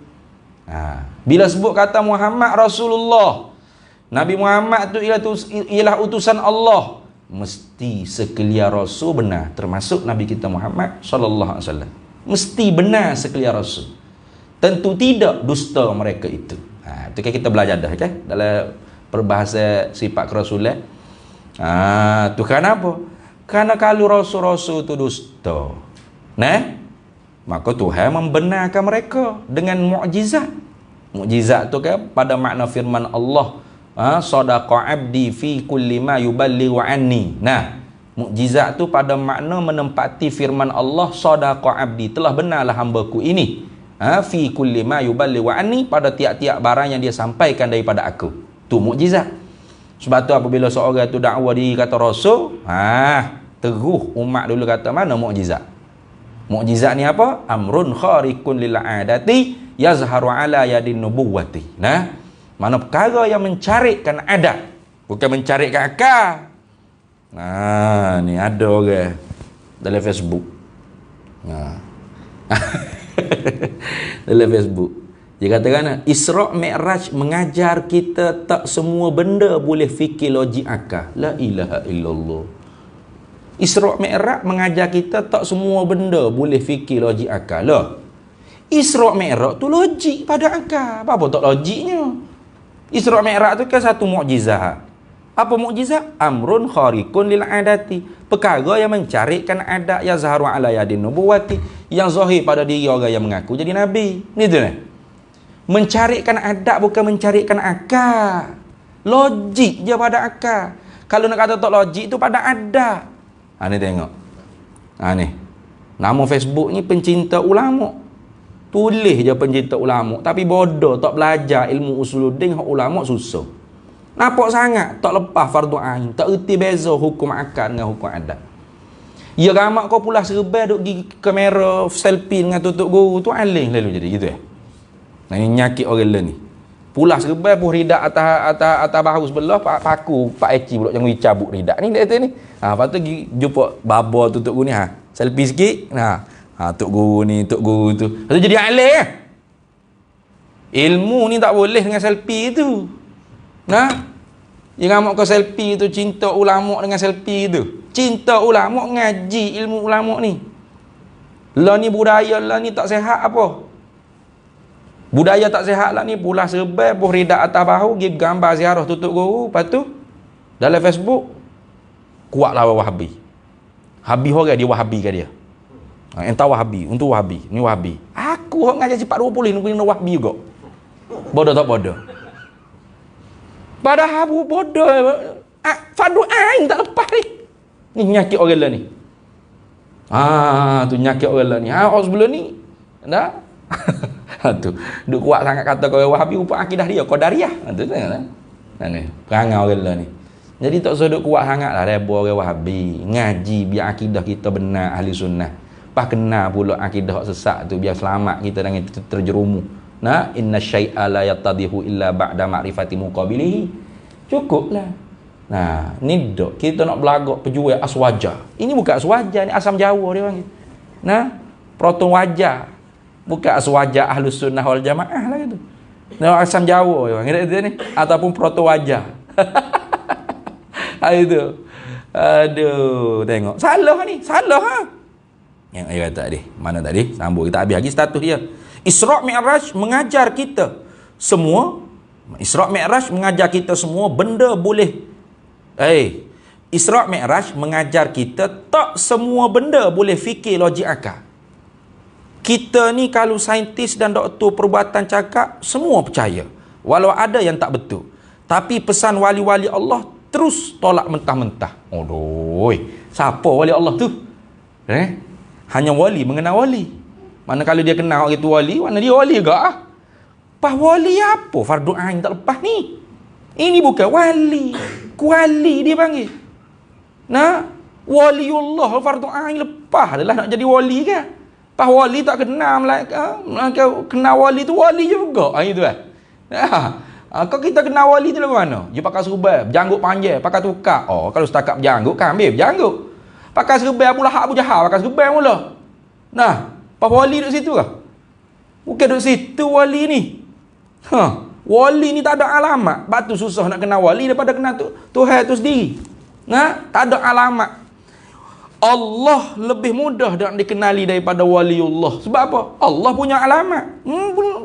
Bila sebut kata Muhammad Rasulullah, Nabi Muhammad tu ialah utusan Allah, mesti sekalian Rasul benar, termasuk Nabi kita Muhammad sallallahu alaihi wasallam. Mesti benar sekalian Rasul. Tentu tidak dusta mereka itu. Itu kan kita belajar dah, okay? Dalam perbahasan sifat kerasulan. Tu kenapa? Karena kalau rasul-rasul itu dusta, maka Tuhan membenarkan mereka dengan mukjizat. Mukjizat tu kan pada makna firman Allah, sadaqa abdi fi kulli ma yuballighu anni. Mukjizat tu pada makna menempati firman Allah, sadaqa abdi, telah benarlah hamba-Ku ini, fi kulli ma yuballighu anni, pada tiap-tiap barang yang dia sampaikan daripada aku. Tu mukjizat. Sebab tu apabila seorang tu dakwa diri kata rasul, teruh umat dulu kata mana mukjizat. Mukjizat ni apa? Amrun khariqun lil adati yazharu ala yadin nubuwati. Mana perkara yang mencarikan adat, bukan mencarikan akal. Ni ada orang dalam Facebook. Dalam Facebook dia katakan Isra' Mi'raj mengajar kita tak semua benda boleh fikir logik akal. La ilaha illallah. Isra' Mi'raj mengajar kita tak semua benda boleh fikir logik akal. Lah, Isra' Mi'raj tu logik pada akal. Apa tak logiknya? Isra' Mi'raj tu kan satu mukjizat. Apa mukjizat? Amrun khariqun lil adati. Perkara yang mencarikan adat, yang zaharu ala yadin nubuwati, yang zahir pada diri orang yang mengaku jadi nabi. Gitu kan? Mencarikan adat bukan mencarikan akal. Logik je pada akal. Kalau nak kata tak logik tu pada adat. Ni tengok. Ni. Nama Facebook ni pencinta ulama. Tulis je pencinta ulama, tapi bodoh tak belajar ilmu usuluddin hak ulama susah. Nampak sangat tak lepas fardu ain, tak erti beza hukum akal dengan hukum adat. Ya gamak kau pula serba duk gigi kamera selfie dengan tutup guru tu aling lalu jadi gitu ya. Ini nyakit orang lain ni. Pula serba pun ridak atas bahu sebelah paku Pak Eci pula jangan cabut ridak ni dia ni. Lepas tu jumpa baba tutup guru ni selfie sikit. Tok guru ni, tok guru tu. Lepas tu jadi aling. Ilmu ni tak boleh dengan selfie tu. Dia ngamak ke selfie tu, cinta ulama dengan selfie tu. Cinta ulama, ngaji ilmu ulama ni. Lah ni budaya lah ni tak sihat apa? Budaya tak sihat lah ni, pula serbai, buh ridak atas bahu, pergi gambar ziarah tutup guru, lepas tu dalam Facebook kuatlah Wahabi. Habis orang dia Wahabi ke dia. Entah Wahabi, untuk Wahabi, ni Wahabi. Aku hok ngajar cepat 20 ni Wahabi juga. Bodoh tak bodoh. Padahal bodoh. Fardu ain tak lepas ni. Ni nyakit orang lah ni. Tu nyakit orang lah ni. Orang sebelum ni dah. Tu duk kuat sangat kata kau Wahabi rupa akidah dia Qadariyah. Tu tengoklah. Ni perangai orang lah ni. Jadi tak usah duk kuat sangatlah reba orang Wahabi. Ngaji biar akidah kita benar ahli sunnah. Pas kena pula akidah sesat tu biar selamat kita dengan terjerumus. Nah, inna syai'a la yattadihu illa ba'da ma'rifati muqabilihi. Cukuplah. Nah, ni dok kita nak belagak pejuang aswaja. Ini bukan aswaja, ni asam Jawa dia panggil. Nah, proton wajah. Bukan aswaja ahlus sunnah wal jamaah lah gitu. Nah, asam Jawa dia panggil dia ni ataupun proton wajah. Itu. Aduh, tengok. Salah ni, salah ha. Yang ayat tadi, mana tadi? Sambung kita habis lagi status dia. Isra' Mi'raj mengajar kita semua. Isra' Mi'raj mengajar kita semua benda boleh. Isra' Mi'raj mengajar kita tak semua benda boleh fikir logik akal. Kita ni kalau saintis dan doktor perubatan cakap, semua percaya. Walau ada yang tak betul. Tapi pesan wali-wali Allah terus tolak mentah-mentah. Aduh, siapa wali Allah tu? Hanya wali mengenal wali. Mana kalau dia kenal orang itu wali, mana dia wali ke ah? Pas wali apa? Fardu ain tak lepas ni. Ini bukan wali. Kuali dia panggil. Nah, waliullah fardu ain lepas adalah nak jadi wali ke? Pas wali tak kenal malaikat, kenal wali tu wali juga. Itu kan. Kalau kita kenal wali tu lagu mana? Dia pakai serban, berjanggut panjang, pakai tukar. Kalau setakat berjanggut kan ambil berjanggut. Pakai serban pula hak Abu Jahal, pakai serban mula. Nah, pas wali duduk situ kah? Bukan duduk situ wali ni. Wali ni tak ada alamat. Batu susah nak kenal wali daripada kenal Tuhan tu sendiri. Nah, tak ada alamat. Allah lebih mudah nak dikenali daripada waliullah. Sebab apa? Allah punya alamat.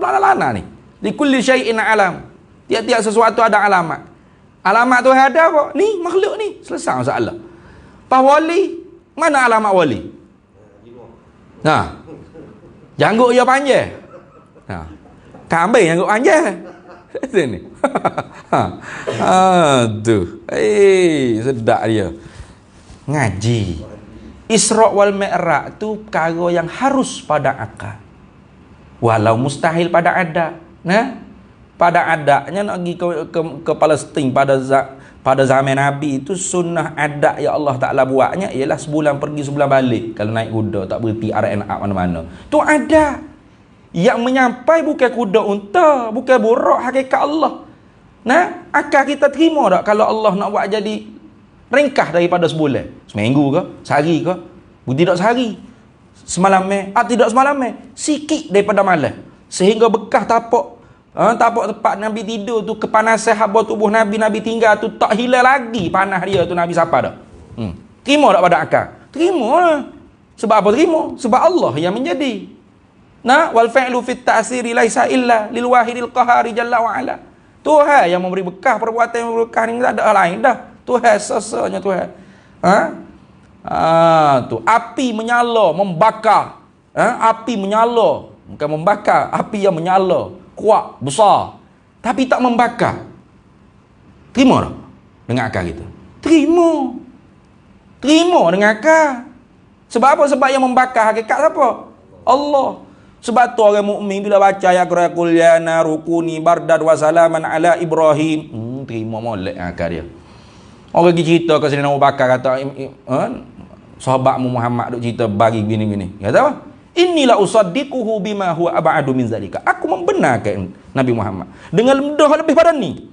Lana ni. Di kulli syai'in alam. Tiap-tiap sesuatu ada alamat. Alamat Tuhan ada apa? Ni makhluk ni. Selesai masalah. Pas wali, mana alamat wali? Nah, janggut dia panjang. Kambing janggut panjang. Sini. Aduh. Sedap dia. Ngaji. Isra' wal Mi'raj tu perkara yang harus pada akal. Walau mustahil pada adat. Nah, pada adatnya nak pergi ke Palestin pada zaman Nabi itu sunnah adat yang Allah Ta'ala buatnya ialah sebulan pergi sebulan balik. Kalau naik kuda tak berhenti RNA mana-mana. Tu ada. Yang menyampai bukan kuda unta, bukan buruk hakikat Allah. Nah, akal kita terima tak kalau Allah nak buat jadi ringkas daripada sebulan? Seminggu ke? Sehari ke? Tidak sehari. Semalam tidak semalam sikit daripada malam. Sehingga bekas tapak tempat Nabi tidur tu, kepanasan haba tubuh Nabi tinggal tu tak hilang lagi panas dia tu. Nabi siapa dah? Terima tak pada akal? Terima lah. Sebab apa terima? Sebab Allah yang menjadi. Nah, wal fa'lu fit ta'siri laisa illa lil wahidil qahari jalla wa ala. Tuhan yang memberi bekah, perbuatan yang memberi bekah ni tak ada lain dah. Tuhan sesanya Tuhan. Tu api menyala, membakar. Api menyala, bukan membakar, api yang menyala, kuat, besar, tapi tak membakar. Terima tak dengan akal kita? Terima dengan akal. Sebab apa? Sebab yang membakar hakikat siapa? Allah. Sebab tu orang mukmin bila baca ayat qul ya narukuni bardad wa salaman ala Ibrahim, terima molek akal dia. Orang pergi cerita ke Sayyidina Abu Bakar kata sahabatmu Muhammad duk cerita bagi gini-gini. Kata apa? Inilah usaddiquhu bima huwa ab'adu min zalika. Aku membenarkan Nabi Muhammad dengan mudah lebih pada ni.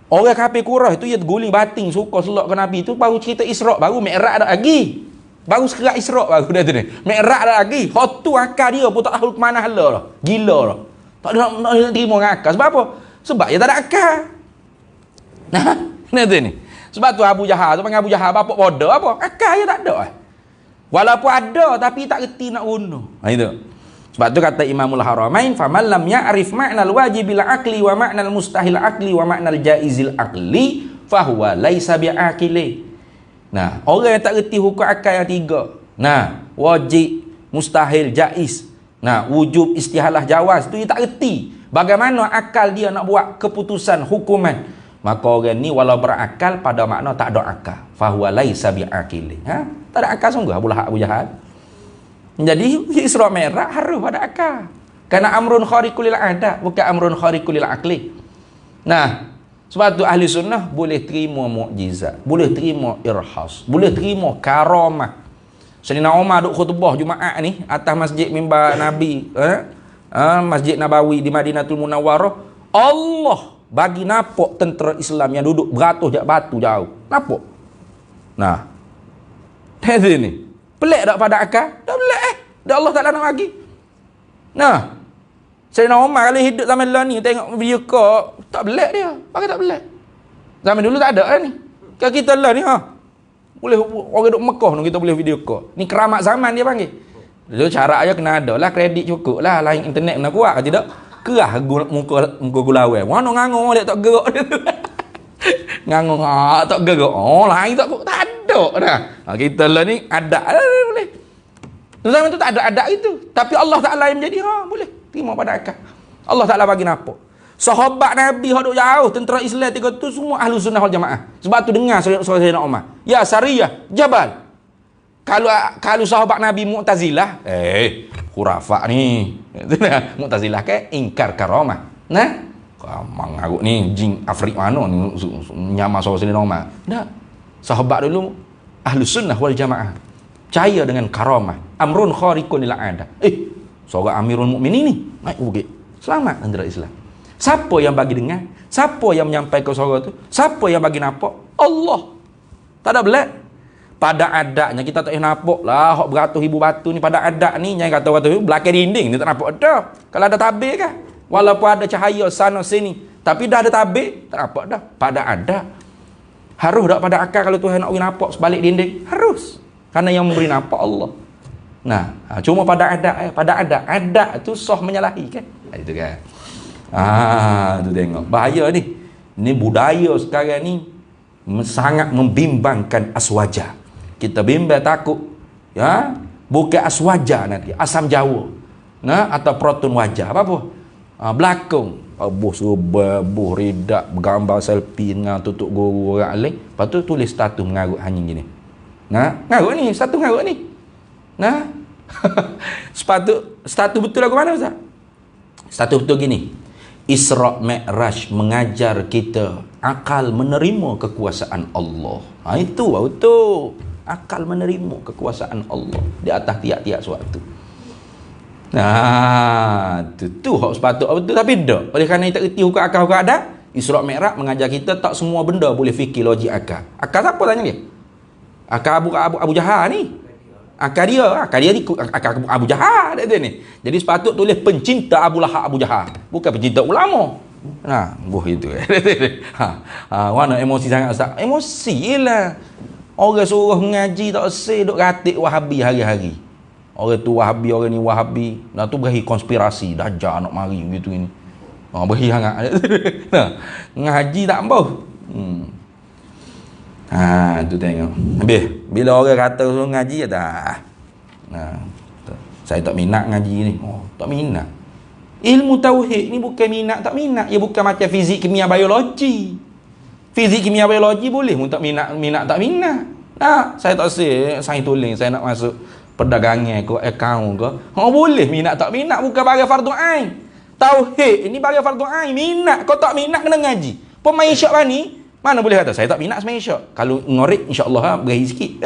Orang kafir Quraisy itu dia guling bating suka selak ke Nabi tu baru cerita Isra' baru Mi'raj ada lagi. Baru sekerat Isra' baru dah tu ni. Mi'raj ada lagi. Hot tu akal dia pun tak tahu ke mana hala dah. Gila dah. Tak nak terima dengan akal. Sebab apa? Sebab dia tak ada akal. Nah tu ni. Sebab tu Abu Jahal tu panggil Abu Jahal apa bodoh apa? Akal je tak ada. Walaupun ada tapi tak reti nak bunuh. Itu. Sebab tu kata Imamul Haramain, faman lam ya'rif ma'nal wajibil aqli wa ma'nal mustahil aqli wa ma'nal jaizil aqli fahuwa laisa bi'aqili. Nah, orang yang tak reti hukum akal yang tiga. Nah, wajib, mustahil, jaiz. Nah, wujub, istihalah, jawaz tu dia tak reti. Bagaimana akal dia nak buat keputusan hukuman? Maka orang ni walau berakal pada makna tak ada akal. Fahuwa laisa bi'aqili. Tak ada akal sungguh Abu Jahal. Jadi Isra Mi'raj harus pada akal. Karena amrun khariqul lil adat, bukan amrun khariqul lil aqli. Nah, sebab tu ahli sunnah boleh terima mukjizat, boleh terima irhas, boleh terima karamah. Sayyidina Umar duk khutbah Jumaat ni atas masjid mimbar Nabi, Masjid Nabawi di Madinatul Munawwarah, Allah bagi nampak tentera Islam yang duduk beratus batu jauh. Nampak? Nah, tadi ni pelik tak pada akal? Tak pelik dah Allah Ta'ala nak bagi. Nah, Sayyidina Umar kalau hidup zaman lah ni tengok video kau, tak pelik dia. Pakai tak pelik. Zaman dulu tak ada lah ni. Kalau kita lah ni boleh orang duduk Mekah ni kita boleh video call. Ni keramat zaman dia panggil. Jadi cara aja kena ada lah, kredit cukup lah, lain internet kena kuat ke tidak? Kerah muka gulawai. Mana ngangong dia tak gerak dia tu. Ngangong tak gerak. Oh, lain tak ada dah. Kita lah ni ada boleh. Zaman tu tak ada adat itu. Tapi Allah Ta'ala yang menjadi boleh terima pada akal. Allah Ta'ala bagi nampak. Sahabat Nabi yang duduk jauh, tentera Islam tiga tu semua ahlu sunnah wal jamaah. Sebab tu dengar Sayyidina Umar, ya Sariyah Jabal. Kalau sahabat Nabi Mu'tazilah, khurafat ni. Mu'tazilah ke ingkar karamah. Nah, mengarut ni jin Afrik mana ni nyama Sayyidina Umar. Dah. Sahabat dulu ahlu sunnah wal jamaah. Percaya dengan karamah. Amrun khariqun lil adat. Seorang Amirul Mukminin ni naik bukit. Selamat tentera Islam. Siapa yang bagi dengar? Siapa yang menyampaikan suara tu? Siapa yang bagi nampak? Allah. Tak ada belat. Pada adatnya kita tak boleh nampak lah hok beratus ribu batu ni. Pada adat ni yang kata batu belakang dinding ni tak nampak dah. Kalau ada tabir kan? Walaupun ada cahaya sana sini, tapi dah ada tabir, tak nampak dah. Pada adat. Harus tak pada akal kalau Tuhan nak bagi nampak sebalik dinding? Harus. Karena yang memberi nampak Allah. Nah, cuma pada adat tu sah menyalahi kan? Itu kan. Tu tengok bahaya ni. Ni budaya sekarang ni sangat membimbangkan aswaja. Kita bimbang takut ya, bukan aswaja nanti, asam Jawa. Nah, atau proton wajah apa? Belakang buh ridak bergambar selfie dengan tutup guru orang lain. Lepas tu tulis status mengarut hanya gini. Nah, ngarut ni, status ngarut ni. Nah. status betul lagu mana Ustaz? Status betul gini. Isra Mi'raj mengajar kita akal menerima kekuasaan Allah. Itu betul. Akal menerima kekuasaan Allah di atas tiap-tiap suatu. Nah, tu hak sepatut betul tapi dak. Oleh kerana kita reti hukum akal hukum adat, Isra Mi'raj mengajar kita tak semua benda boleh fikir logik akal. Akal siapa tanya dia? Akal Abu Jahal ni. Akal dia ni akal Abu Jahal dia ni. Jadi sepatut tulis pencinta Abu Lahab Abu Jahal, bukan pencinta ulama. Nah, itu. Mana emosi sangat Ustaz? Emosi lah. Orang suruh mengaji tak usah duk ratik Wahabi hari-hari. Orang tu Wahabi, orang ni Wahabi. Nah tu berahi konspirasi, Dajjal nak mari gitu ini. Berahi sangat. Ngaji tak ambau. Tu tengok. Habis bila orang kata suruh ngaji dah. Saya tak minat ngaji ni. Tak minat. Ilmu tauhid ni bukan minat tak minat. Ia bukan macam fizik, kimia, biologi. Fizik, kimia, biologi boleh pun tak minat tak minat. Saya tak saya tulis saya nak masuk perdagangan ke akaun ke. Boleh minat tak minat, bukan bagi fardu ain. Tauhid ini bagi fardu ain. Minat kau tak minat kena ngaji. Pemain syak ni mana boleh kata saya tak minat semain syak. Kalau ngorek insya-Allah berahi sikit.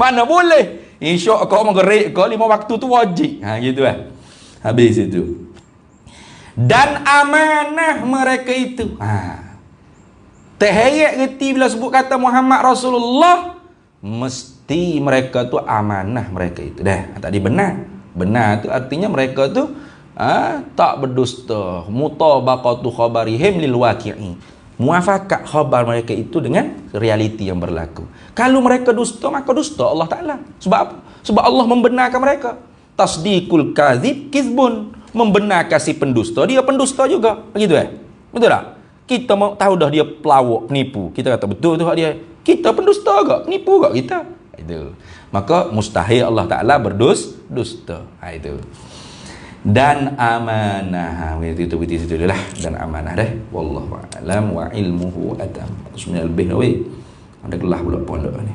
Mana boleh. Insya kau mengorek kau 5 waktu tu wajib. Gitu lah. Habis itu. Dan amanah mereka itu. Terheret reti bila sebut kata Muhammad Rasulullah, mesti mereka tu amanah mereka itu. Dah, tadi benar. Benar tu artinya mereka tu tak berdusta. Mutabaqatu khabarihim lil waqi'i. muafakat khabar mereka itu dengan realiti yang berlaku. Kalau mereka dusta, maka dusta Allah Ta'ala. Sebab apa? Sebab Allah membenarkan mereka. Tasdiqul kadzib kizbun. Membenarkan si pendusta, dia pendusta juga. Begitu Betul tak? Kita mau tahu dah dia pelawak, penipu. Kita kata betul tu hak dia. Kita pendusta agak, penipu agak kita. Itu. Maka mustahil Allah Ta'ala berdusta. Itu. Dan amanah, itu lah, dan amanah dah. Wallahu a'lam wa ilmuhu atam. Sebenarnya lebih dah ada kelah pula pondok ni.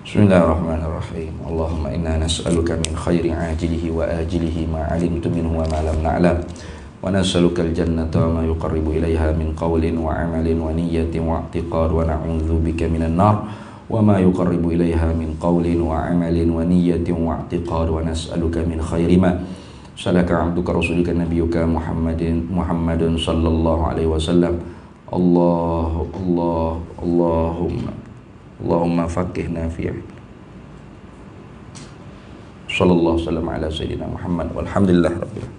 Bismillahirrahmanirrahim. Allahumma inna nas'aluka min khairi ajilihi wa ajilihi ma 'alimtu minhu wa ma lam na'lam. Wa nas'aluka al-jannata wa ma yuqarribu ilaiha min qawlin wa 'amalin wa niyyatin wa i'tiqad wa na'udzu bika minan nar wa ma yuqarribu ilaiha min qawlin wa 'amalin wa niyyatin wa i'tiqad wa nas'aluka min khairi ma salaka abduka rasulika nabiyuka Muhammadun sallallahu alaihi wasallam. Allahumma faqihna fi sallallahu alaihi wasallam ala sayyidina Muhammad walhamdulillah rabbil alamin.